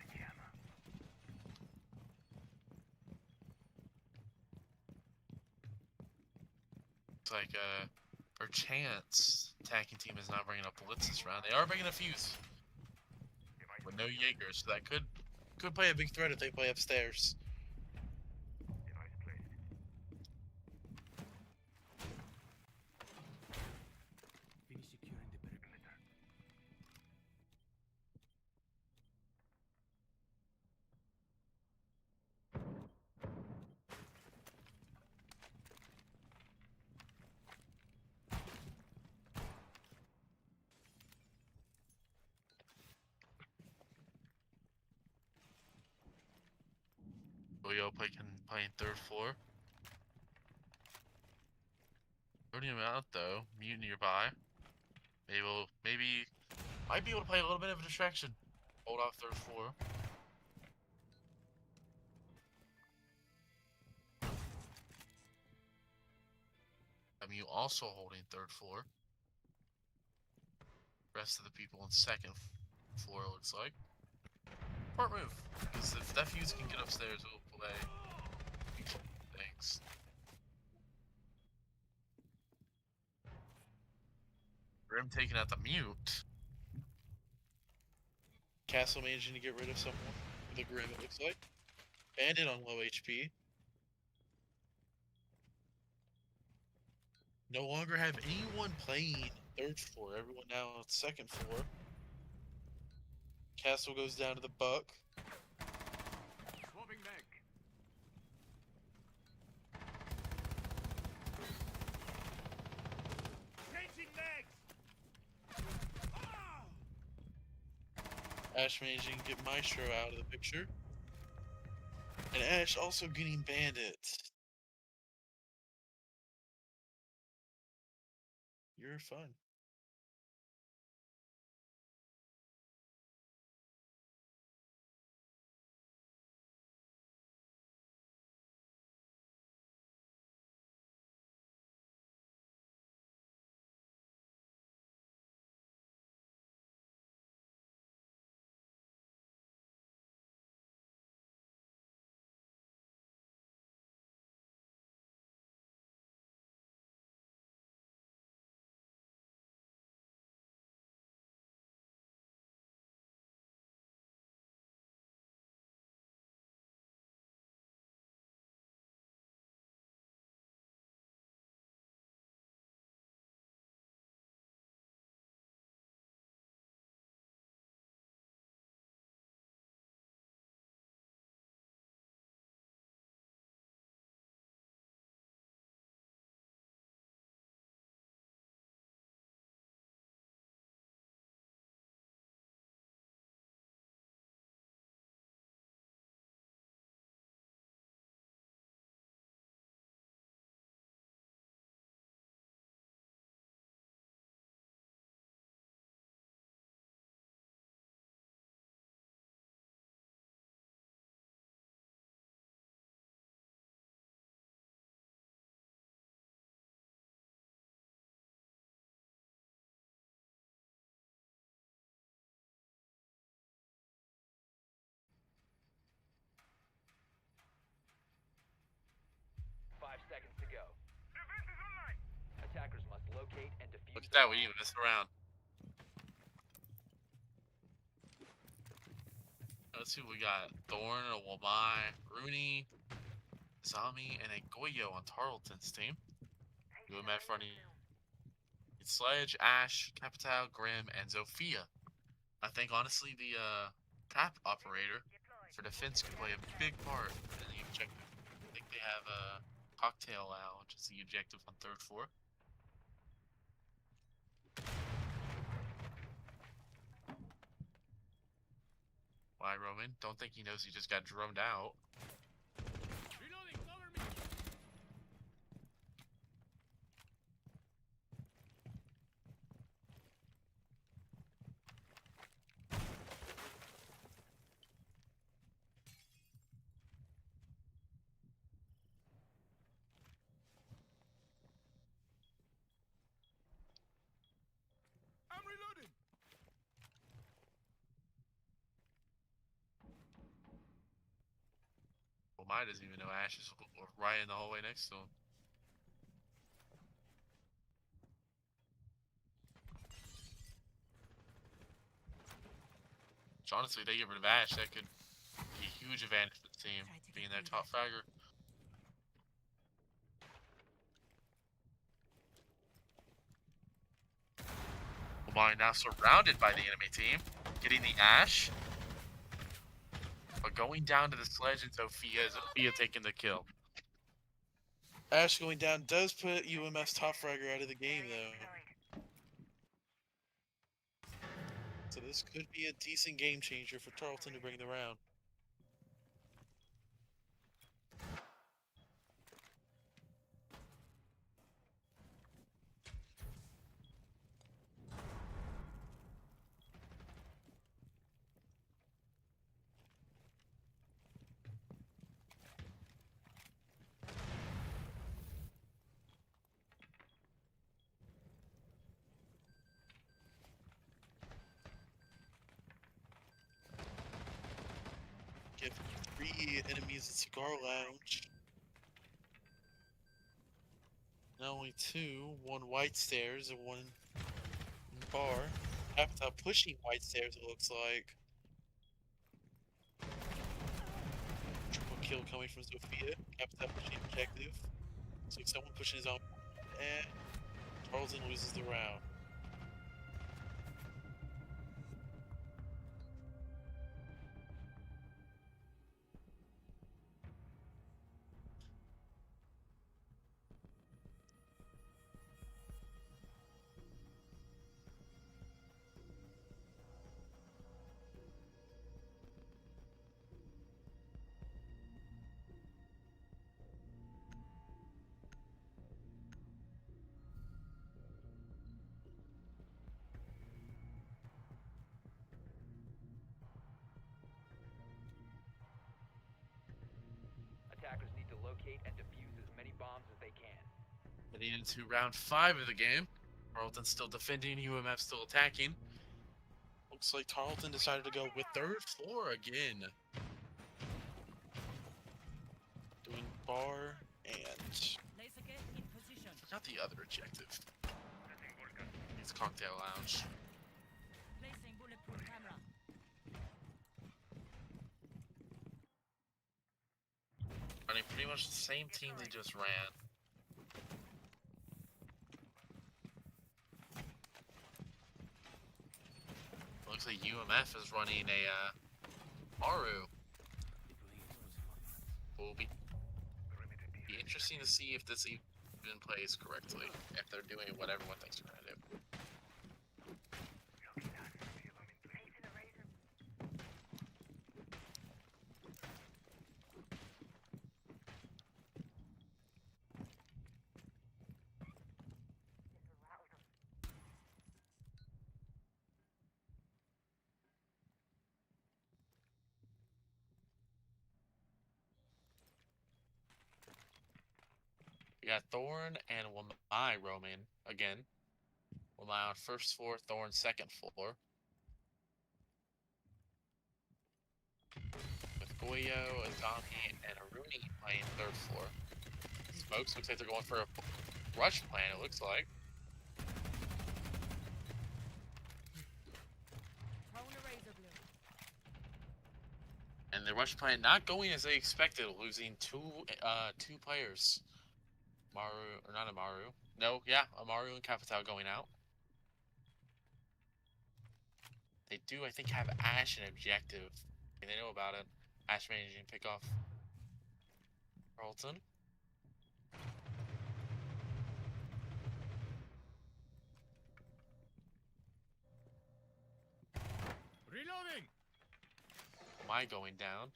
Looks like our chance attacking team is not bringing up blitz this round. They are bringing a fuse with no Jaeger, so that could play a big threat if they play upstairs. Device placed. Finish securing the perimeter. Yo playing third floor. Loading him out though. Mute nearby. Might be able to play a little bit of a distraction. Hold off third floor. Mute also holding third floor. Rest of the people on second floor looks like. Smart move, because if that fuse can get upstairs, we'll play things. Grim taking out the mute. Castle managing to get rid of someone. The Grim, it looks like. Bandit on low HP. No longer have anyone playing third floor. Everyone now on second floor. Castle goes down to the Buck. Swapping back. Changing legs. Ash managing to get Maestro out of the picture. And Ash also getting Bandit. You're fun. That we even messed around. Let's see what we got. Thorn, Wamai, Rooney, Zami, and a Goyo on Tarleton's team. UMF running Sledge, Ash, Capital, Grim, and Zofia. I think honestly the trap operator for defense could play a big part in the objective. I think they have a cocktail lounge as the objective on 3rd floor. Why, Roman? Don't think he knows he just got drummed out. Reloading, cover me! I'm reloading! Well, mine doesn't even know Ash is right in the hallway next to him. So honestly, they get rid of Ash, that could be a huge advantage for the team, being their top fragger. Well, now surrounded by the enemy team, getting the Ash. But going down to the sledge and Sophia taking the kill. Ash going down does put UMF's top fragger out of the game, though. So this could be a decent game changer for Tarleton to bring the round. Get 3 enemies at Cigar Lounge. Not only 2, 1 white stairs and 1 bar. Capital pushing white stairs, it looks like. Triple kill coming from Sophia. Capital pushing objective. So someone pushing his own. And Tarleton loses the round. Attackers need to locate and defuse as many bombs as they can. Heading into round 5 of the game. Tarleton still defending, UMF still attacking. Looks like Tarleton decided to go with 3rd floor again. Doing bar and Laser gate in position. forgot the other objective. It's cocktail lounge. Placing bulletproof camera. Running pretty much the same team they just ran. Looks like UMF is running a Maru. Will be interesting to see if this even plays correctly, if they're doing what everyone thinks they're gonna do. We got Thorn and Wamai roaming again. Wamai on 1st floor, Thorn 2nd floor. With Goyo, Azami, and Aruni playing 3rd floor. Smokes looks like they're going for a rush plan, it looks like. And the rush plan not going as they expected, losing two players. Maru, or not Amaru. No, yeah, Amaru and Capital going out. They do, I think, have Ash and Objective. And they know about it. Ash managing to pick off Tarleton. Reloading! My going down.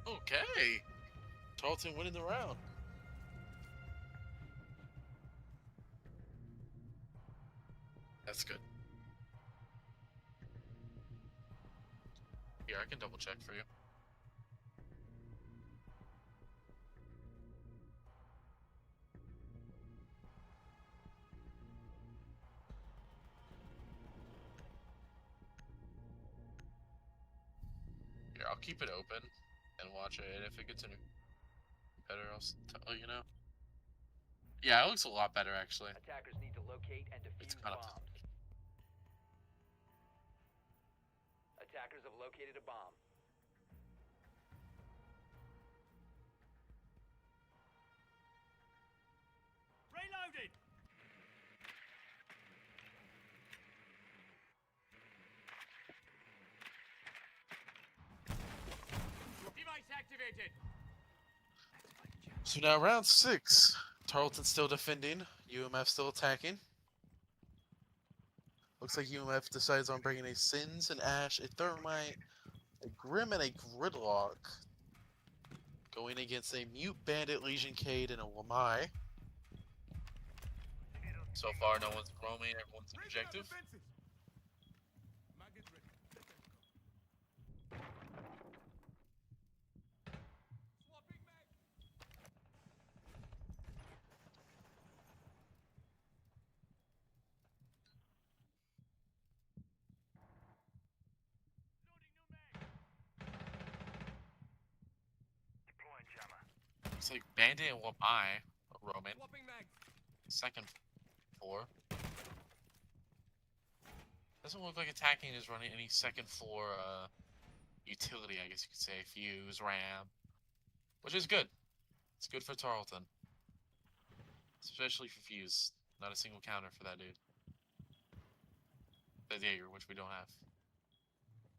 Okay. Tarleton winning the round. That's good. Here, I can double check for you. Here, I'll keep it open and watch it. And if it gets any better, I'll tell you know. Yeah, it looks a lot better actually. Attackers need to locate and defuse kind of- bombs. Attackers have located a bomb. Reloading! Device activated! So now round 6. Tarleton still defending. UMF still attacking. Looks like UMF decides on bringing a Sins, an Ash, a Thermite, a Grim, and a Gridlock. Going against a Mute Bandit, Legion Cade, and a Lamai. So far, no one's roaming, everyone's objective. Maggot ready. Swapping mag. Loading new mag. Deploying jammer. Looks like Bandit and Lamai are roaming. Swapping mag. Second floor. Doesn't look like attacking is running any second floor utility, I guess you could say. Fuse, RAM. Which is good. It's good for Tarleton. Especially for Fuse. Not a single counter for that dude. The Jaeger, which we don't have.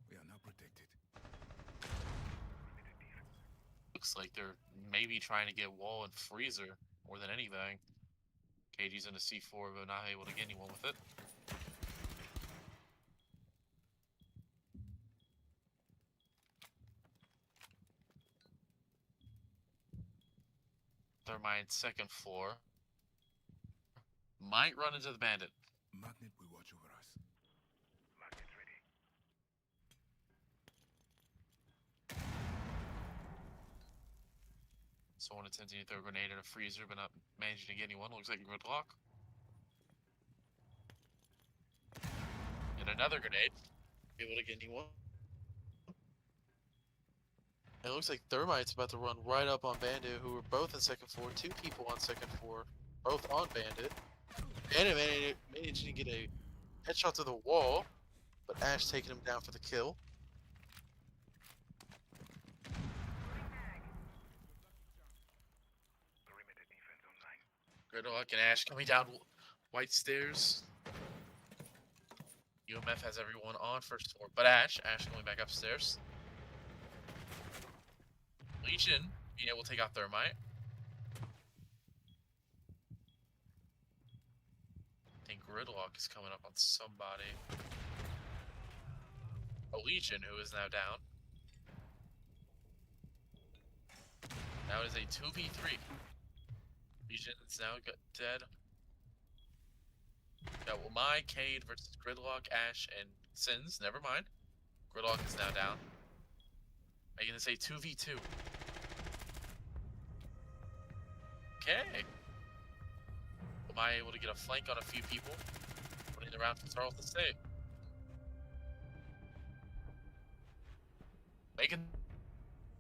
We are now protected. Looks like they're maybe trying to get Wall and Freezer more than anything. KG's in a C4 but not able to get anyone with it. Thermite second floor. Might run into the bandit. Magnet will watch over us. Magnet's ready. Someone attempting to throw a grenade in a freezer but not managing to get anyone. Looks like a Gridlock. And another grenade. Able to get anyone. It looks like Thermite's about to run right up on Bandit, who were both in second floor. 2 people on second floor, both on Bandit. Bandit managed to get a headshot to the wall, but Ash taking him down for the kill. Perimeter defense online. Gridlock and Ash coming down white stairs. UMF has everyone on first floor, but Ash going back upstairs. Legion being able to take out Thermite. I think Gridlock is coming up on somebody. A Legion who is now down. Now it is a 2v3. Legion is now dead. Got Lamai, Cade versus Gridlock, Ash, and Sins. Never mind. Gridlock is now down. Making this a 2v2. Okay. Am I able to get a flank on a few people? Putting the round for Tarleton State. Making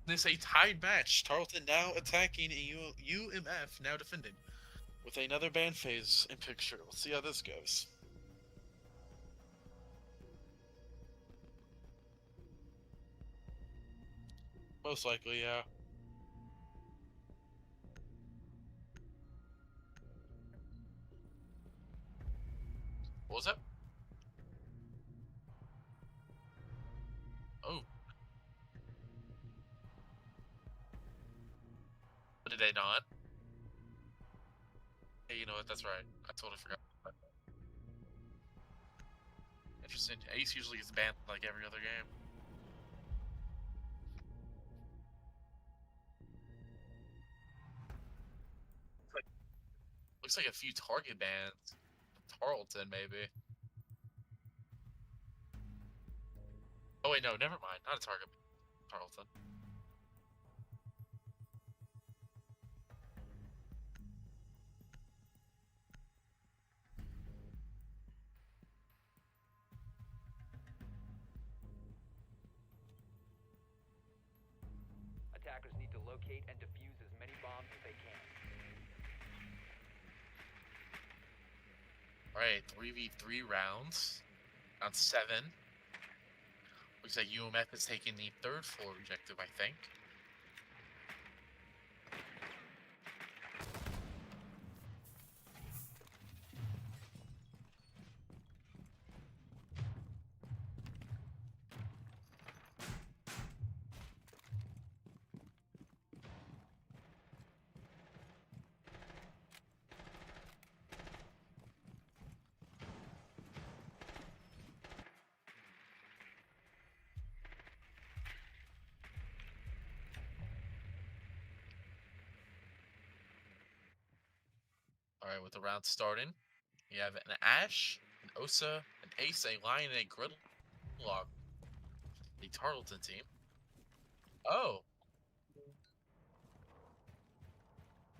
the is a tied match. Tarleton now attacking and UMF now defending. With another band phase in picture. We'll see how this goes. Most likely, yeah. What was that? Oh. Did they not? Hey, you know what? That's right. I totally forgot. Interesting. Ace usually gets banned like every other game. Looks like a few target bans. Tarleton, maybe. Oh wait, no, never mind. Not a target. Tarleton. Attackers need to locate and defuse as many bombs as they can. Alright, 3v3 rounds. Round 7. Looks like UMF is taking the 3rd floor objective, I think. Alright, with the round starting, you have an Ash, an Osa, an Ace, a Lion, and a Gridlock. The Tarleton team. Oh!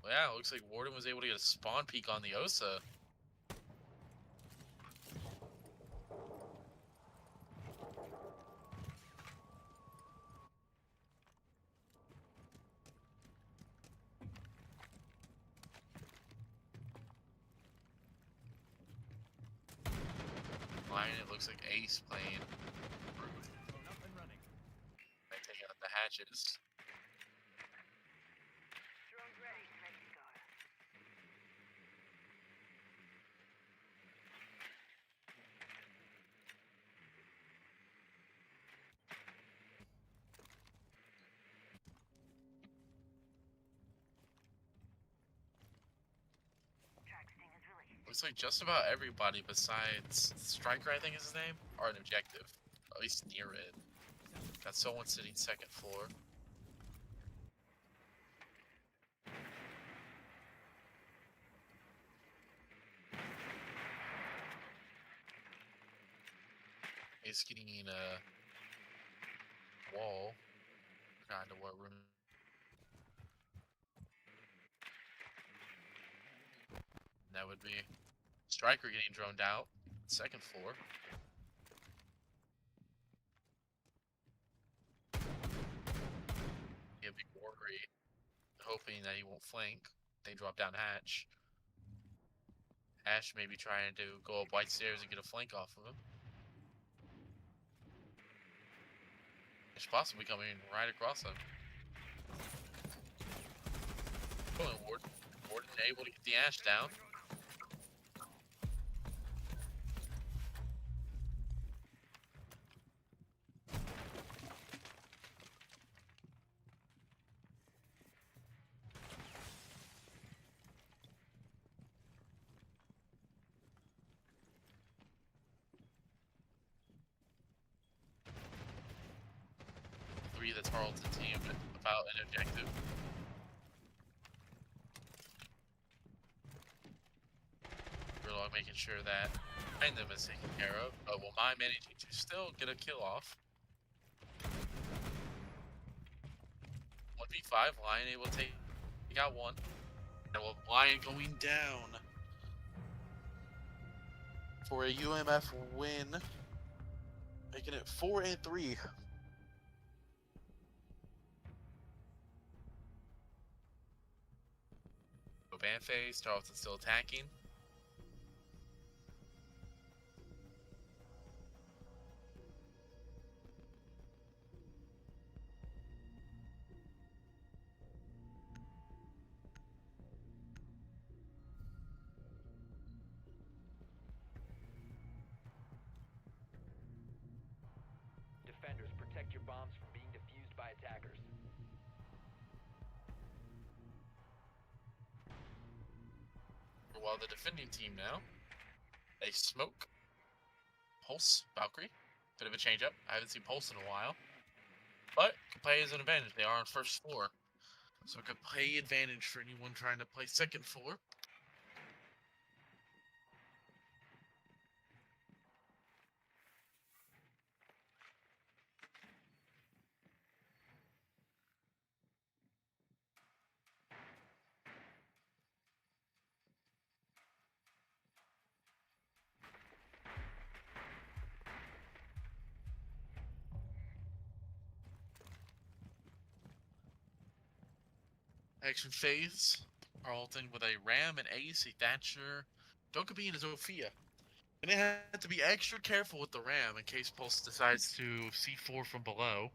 Well, yeah, it looks like Warden was able to get a spawn peek on the Osa. Lion, it looks like Ace playing Brute. They taking out the hatches. Drone's ready. Ready to go. Track sting is released. Looks like just about everybody besides Striker, I think is his name, are an objective. At least near it. Got someone sitting 2nd floor. He's getting a wall. Kind of what room. That would be Striker getting droned out. 2nd floor. Be a big worry, hoping that he won't flank. They drop down hatch. Ash may be trying to go up white stairs and get a flank off of him. It's possibly coming right across him. Oh, and Warden able to get the Ash down. The Tarleton team about an objective. Gridlock making sure that behind them is taken care of. Will Mai managing to still get a kill off. 1v5, Lion able to take out one. And with Lion going down for a UMF win, making it 4-3. ban phase. Tarleton's still attacking. Defenders, protect your bombs from being defused by attackers. While the defending team now, they smoke Pulse Valkyrie. Bit of a change up. I haven't seen Pulse in a while. But can play as an advantage. They are on first floor. So it could play advantage for anyone trying to play second floor. Action phase. Tarleton with a Ram and Ace, a Thatcher, Dokkaebi, and a Zofia. And they have to be extra careful with the Ram in case Pulse decides to C4 from below.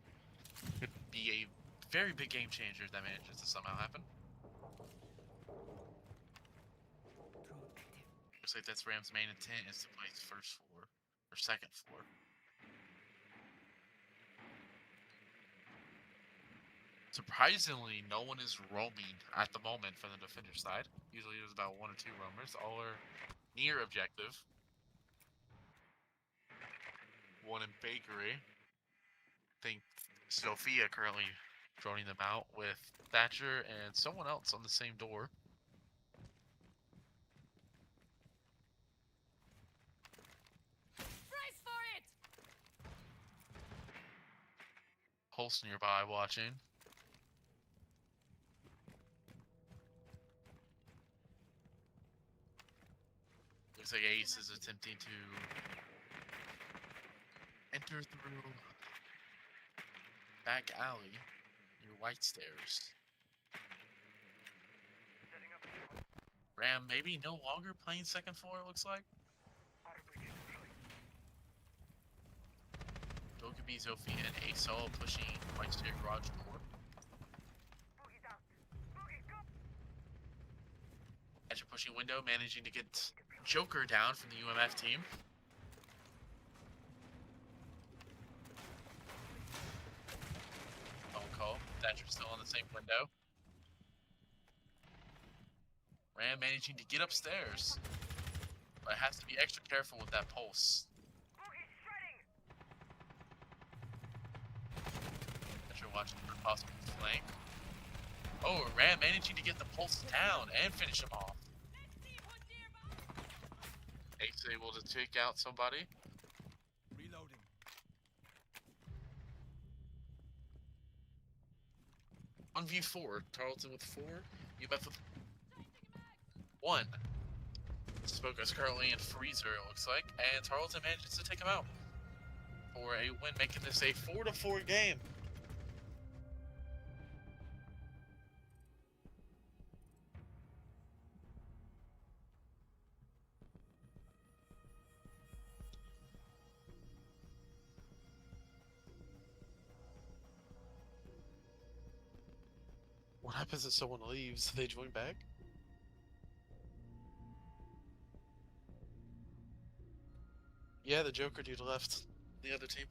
Could be a very big game changer if that manages to somehow happen. Looks like that's Ram's main intent is to play first floor or second floor. Surprisingly, no one is roaming at the moment from the defender side. Usually there's about 1 or 2 roamers. All are near objective. One in Bakery. I think Sophia currently droning them out with Thatcher and someone else on the same door. Brace for it! Pulse nearby watching. Looks like Ace is attempting to enter through back alley near White Stairs. Ram maybe no longer playing second floor, it looks like. Dokkaebi, Zofia, and Ace all pushing White Stair garage door. Boogie's out. Boogie, go! After pushing window, managing to get Joker down from the UMF team. Phone call. Thatcher's still on the same window. Ram managing to get upstairs. But has to be extra careful with that pulse. Boogie's shredding! Thatcher watching for possible flank. Oh, Ram managing to get the pulse down and finish him off. Ace able to take out somebody. Reloading. 1v4. Tarleton with 4. UMF with 1. Spoke is currently in freezer, it looks like. And Tarleton manages to take him out for a win, making this a 4-4 game. What happens if someone leaves? They join back? Yeah, the Joker dude left the other team.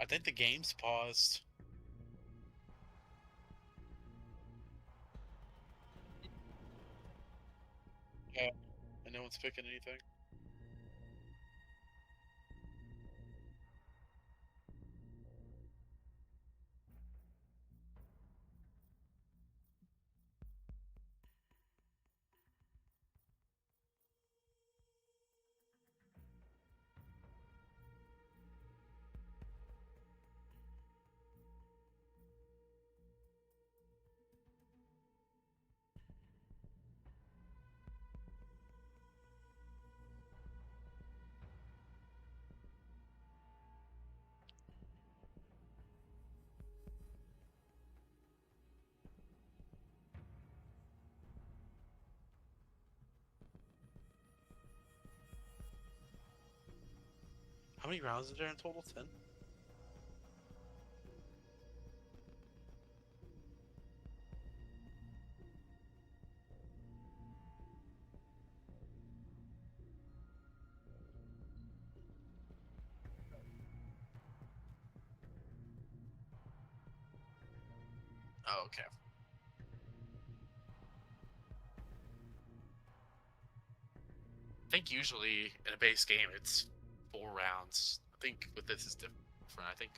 I think the game's paused. Yeah, and no one's picking anything. How many rounds is there in total? 10? Oh, okay. I think usually in a base game it's 4 rounds. I think with this is different. I think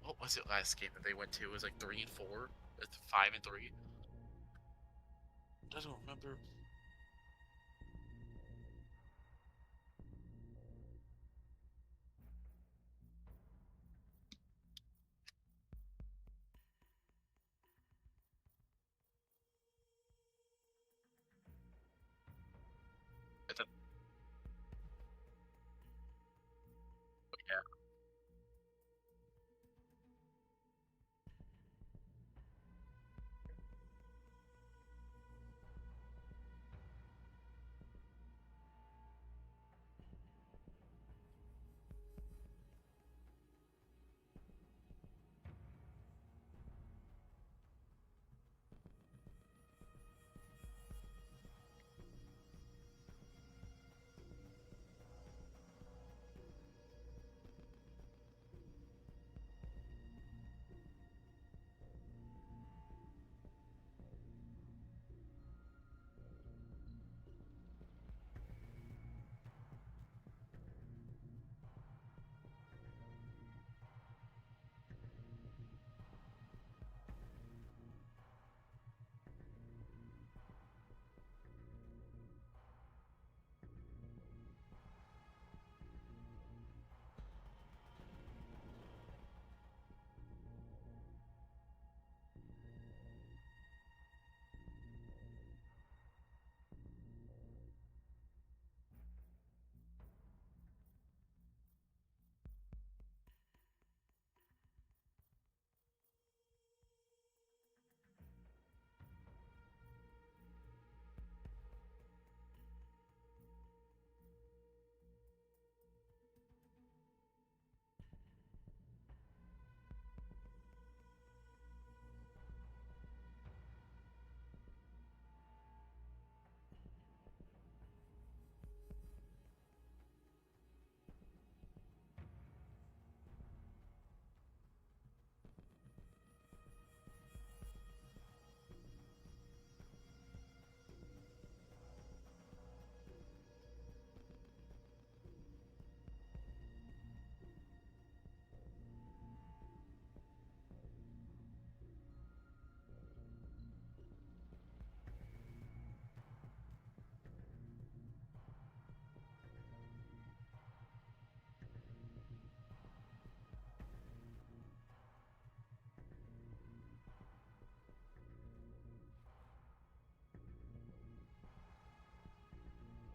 what was it last game that they went to? It was like 3 and 4. It's 5 and 3. I don't remember. It's a, yeah.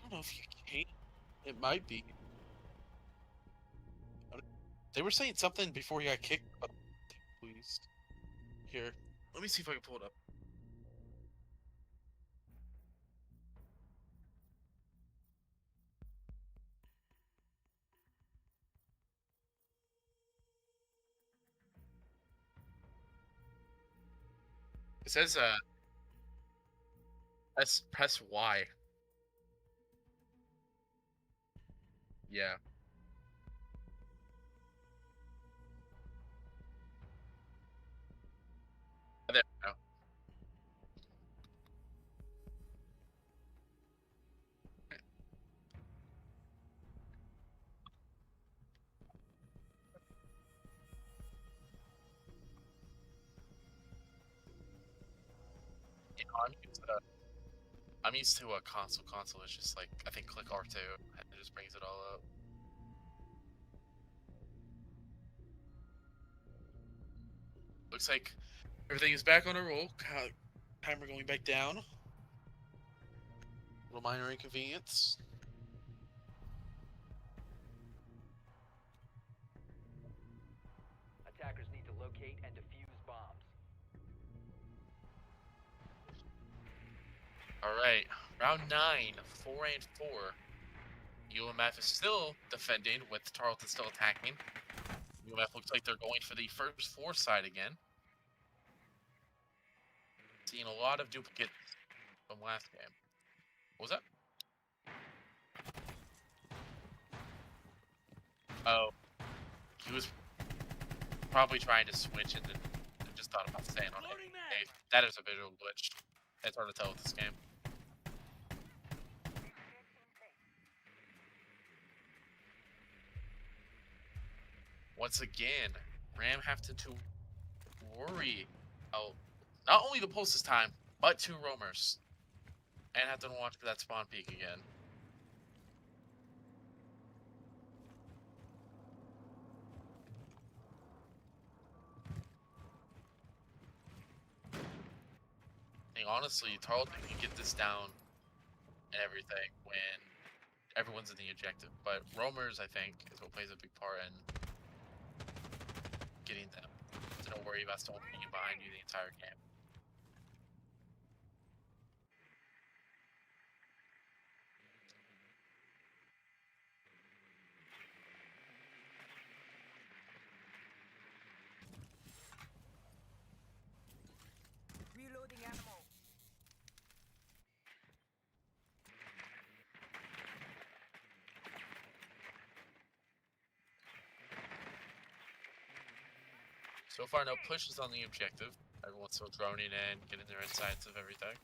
I don't know if you can. It might be. They were saying something before he got kicked. Oh, please. Here. Let me see if I can pull it up. It says, press Y. Yeah. There we go. You know, I'm used to a console. Console is just like, I think click R2 and it just brings it all up. Looks like everything is back on a roll. Timer going back down. Little minor inconvenience. Attackers need to locate and defuse bombs. All right, round 9, 4 and 4. UMF is still defending with Tarleton still attacking. UMF looks like they're going for the first 4 side again. Seeing a lot of duplicates from last game. What was that? Oh, he was probably trying to switch and then just thought about staying on it. Hey, that is a visual glitch. It's hard to tell with this game. Once again, Ram have to worry about not only the pulse this time, but 2 roamers. And have to watch for that spawn peak again. I think honestly, Tarleton can get this down and everything when everyone's in the objective. But roamers, I think, is what plays a big part in getting them to don't worry about someone being behind you the entire game. Reloading ammo. So far, no pushes on the objective. Everyone's still droning in, getting their insights of everything.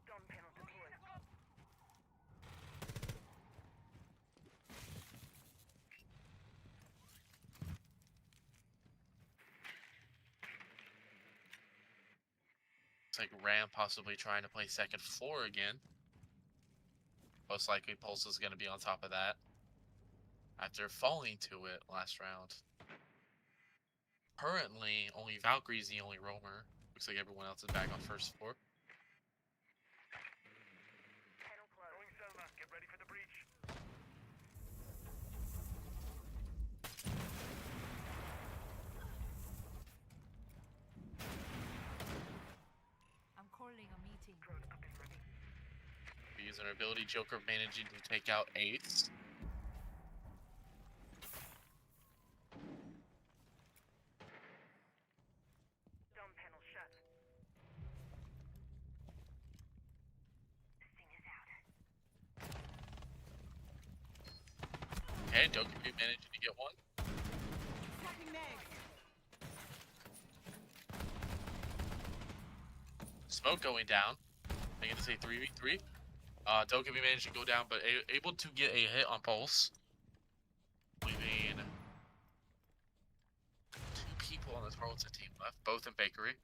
Gun panel deployed. It's like Ram possibly trying to play second floor again. Most likely Pulse is going to be on top of that after falling to it last round. Currently, only Valkyrie's the only roamer. Looks like everyone else is back on first floor. Panel closed. Going Selma. Get ready for the breach. I'm calling a meeting. Drone up and running. Using her ability, Joker managing to take out Ace. Gun panel shut. This thing is out. Okay, Dokkaebi managing to get one. Smoke going down. I get to say 3v3. Dokkaebi managed to go down, but able to get a hit on Pulse. Leaving 2 people on the Tarleton team left, both in Bakery.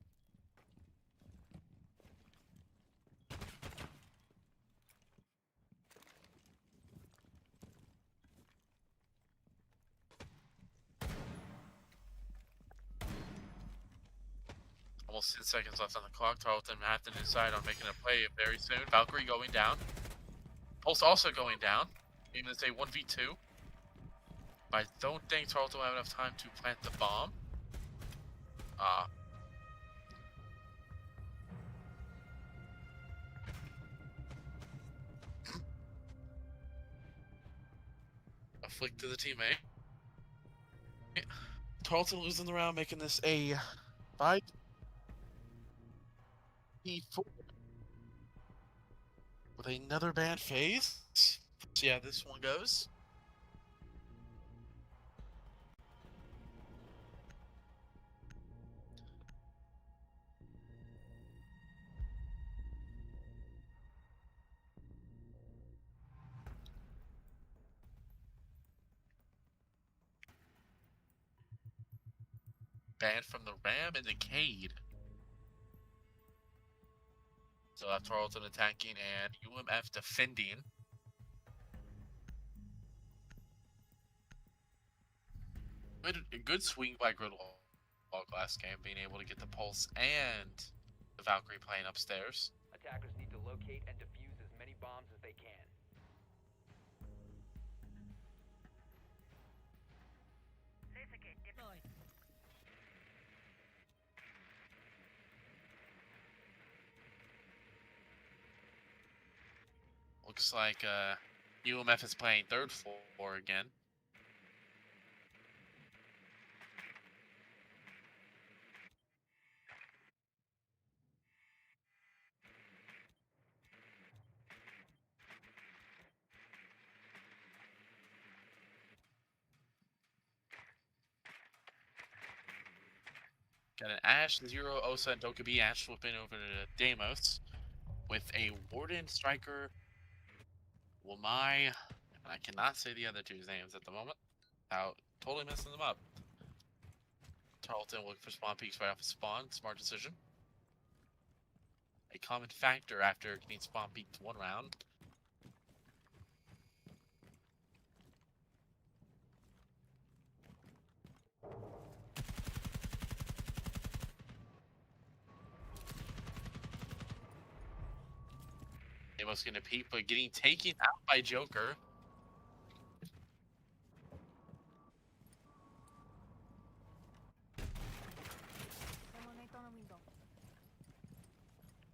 Almost 10 seconds left on the clock. Tarleton have to decide on making a play very soon. Valkyrie going down. Pulse also going down. Even to say 1v2. But I don't think Tarleton will have enough time to plant the bomb. A flick to the teammate. Tarleton losing the round, making this a 5v4. With another banned phase. See how this one goes. Banned from the Ram and the Cade. So Tarleton attacking and UMF defending. A good swing by Gridwall last game, being able to get the Pulse and the Valkyrie playing upstairs. Attackers need to locate and defuse as many bombs as they can. Deployed. Looks like UMF is playing third floor again. Got an Ash, Zero, Osa, and Dokubi. Ash flipping over to Deimos with a Warden, Striker, Wamai, and I cannot say the other two's names at the moment without totally messing them up. Tarleton looking for spawn peaks right off of spawn. Smart decision. A common factor after getting spawn peaked one round. Deimos gonna peek, but getting taken out by Joker.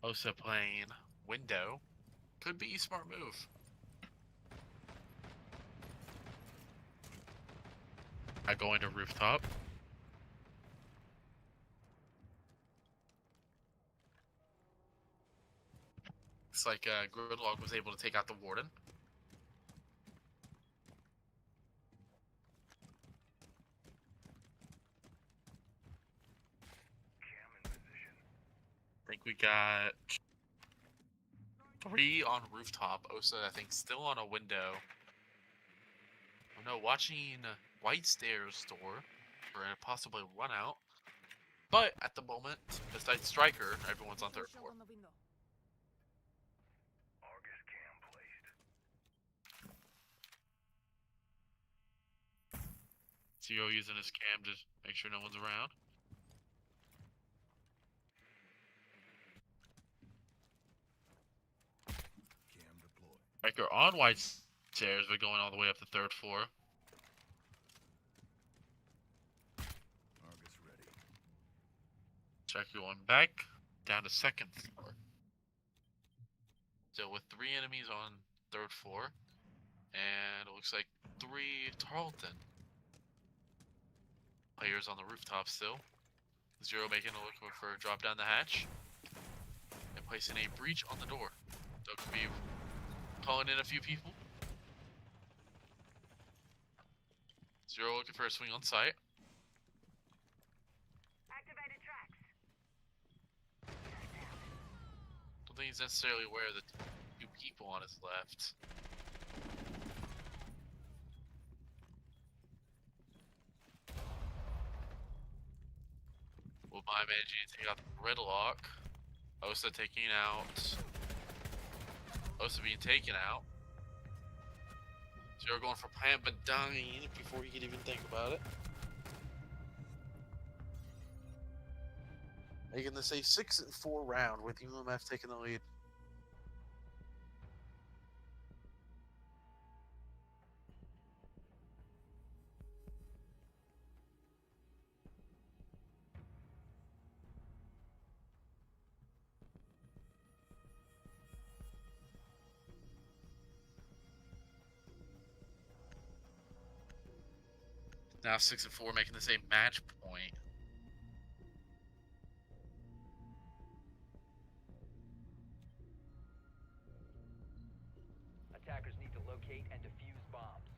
Osa playing window. Could be a smart move. I go into rooftop. Looks like Gridlock was able to take out the Warden. I think we got 3 on rooftop. Osa, I think, still on a window. Oh no, watching White Stairs door for a possibly run out. But at the moment, besides Striker, everyone's on third floor. Argus cam placed. Zero using his cam to make sure no one's around. Cam deployed. Striker on White Stairs, but going all the way up the third floor. Argus ready. Striker going back down to second floor. So with 3 enemies on third floor, and it looks like 3 Tarleton players on the rooftop still. Zero making a look for a drop down the hatch and placing a breach on the door. So it could be calling in a few people. Zero looking for a swing on site. Activated tracks. Don't think he's necessarily aware of the 2 people on his left. Will my managing to take out the Gridlock. Osa taking out. Osa being taken out. Zero going for plant but dying before he could even think about it. Making this a 6-4 round with UMF taking the lead. Now 6-4, making this a match point. Attackers need to locate and defuse bombs.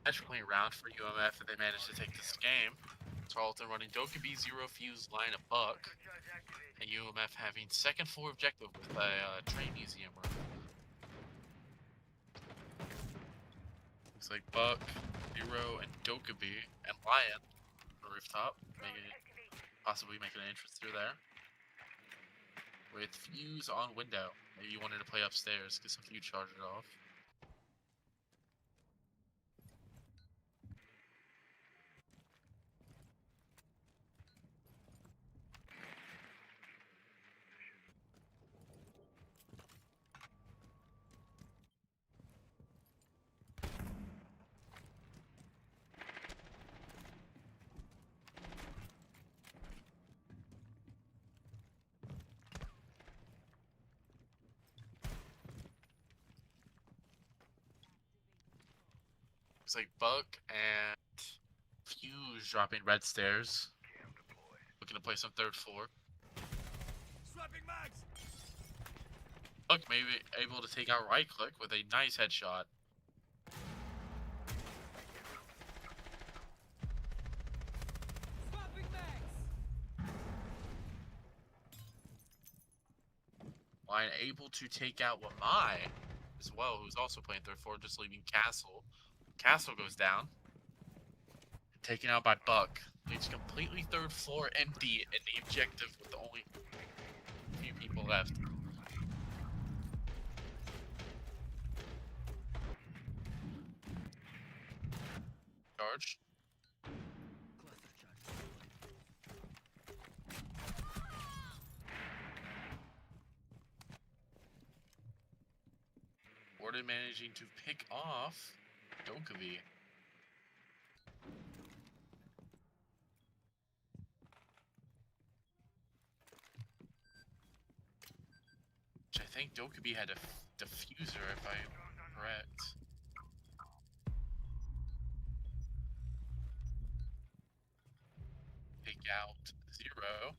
Magically around for UMF, and they managed to take this game. Tarleton running Dokkaebi, Zero Fuse, line a buck, and UMF having second floor objective with a train museum room. Looks like Buck, Zero, and Dokkaebi, and Lion on the rooftop, possibly making an entrance through there. With Fuse on window. Maybe you wanted to play upstairs, get some Fuse charges off. Looks like Buck and Fuse dropping red stairs. Looking to play some third floor. Swapping mags! Buck may be able to take out right click with a nice headshot. Swapping mags! Lion able to take out Wamai as well, who's also playing third floor, just leaving Castle. Castle goes down. Taken out by Buck. Leaves completely third floor empty and the objective with the only few people left. Charge. Warden managing to pick off Dokkaebi. Which I think Dokkaebi had a diffuser, if I'm correct. Take out Zero.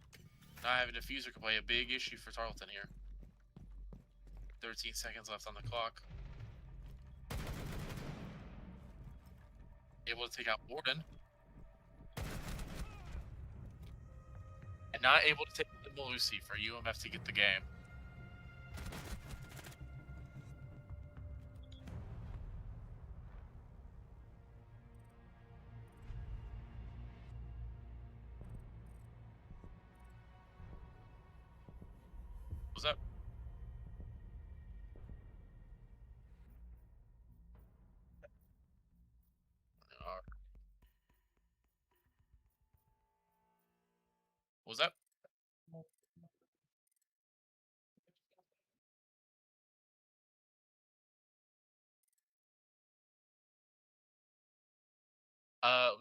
Not having a diffuser could play a big issue for Tarleton here. 13 seconds left on the clock. Able to take out Warden. And not able to take the Malusi for UMF to get the game. What's up? What was that?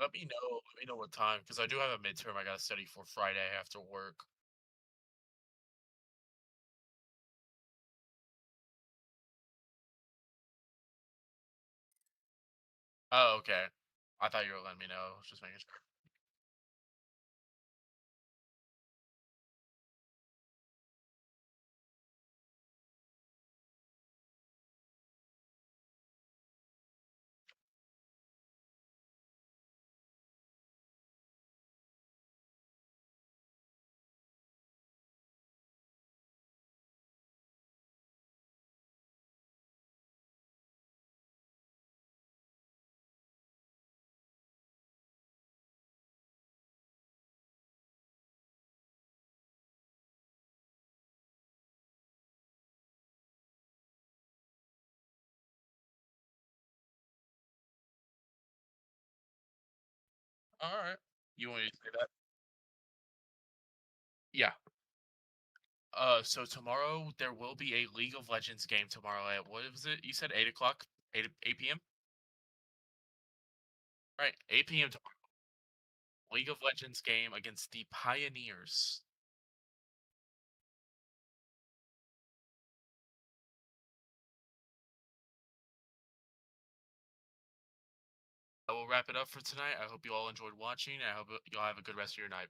Let me know. Let me know what time, because I do have a midterm I gotta study for Friday after work. Oh, okay. I thought you were letting me know. I was just making sure. All right. You want me to say that? Yeah. So tomorrow there will be a League of Legends game tomorrow at, what was it? You said 8 o'clock? 8 p.m.? Right, 8 p.m. tomorrow. League of Legends game against the Pioneers. I will wrap it up for tonight. I hope you all enjoyed watching. I hope you all have a good rest of your night.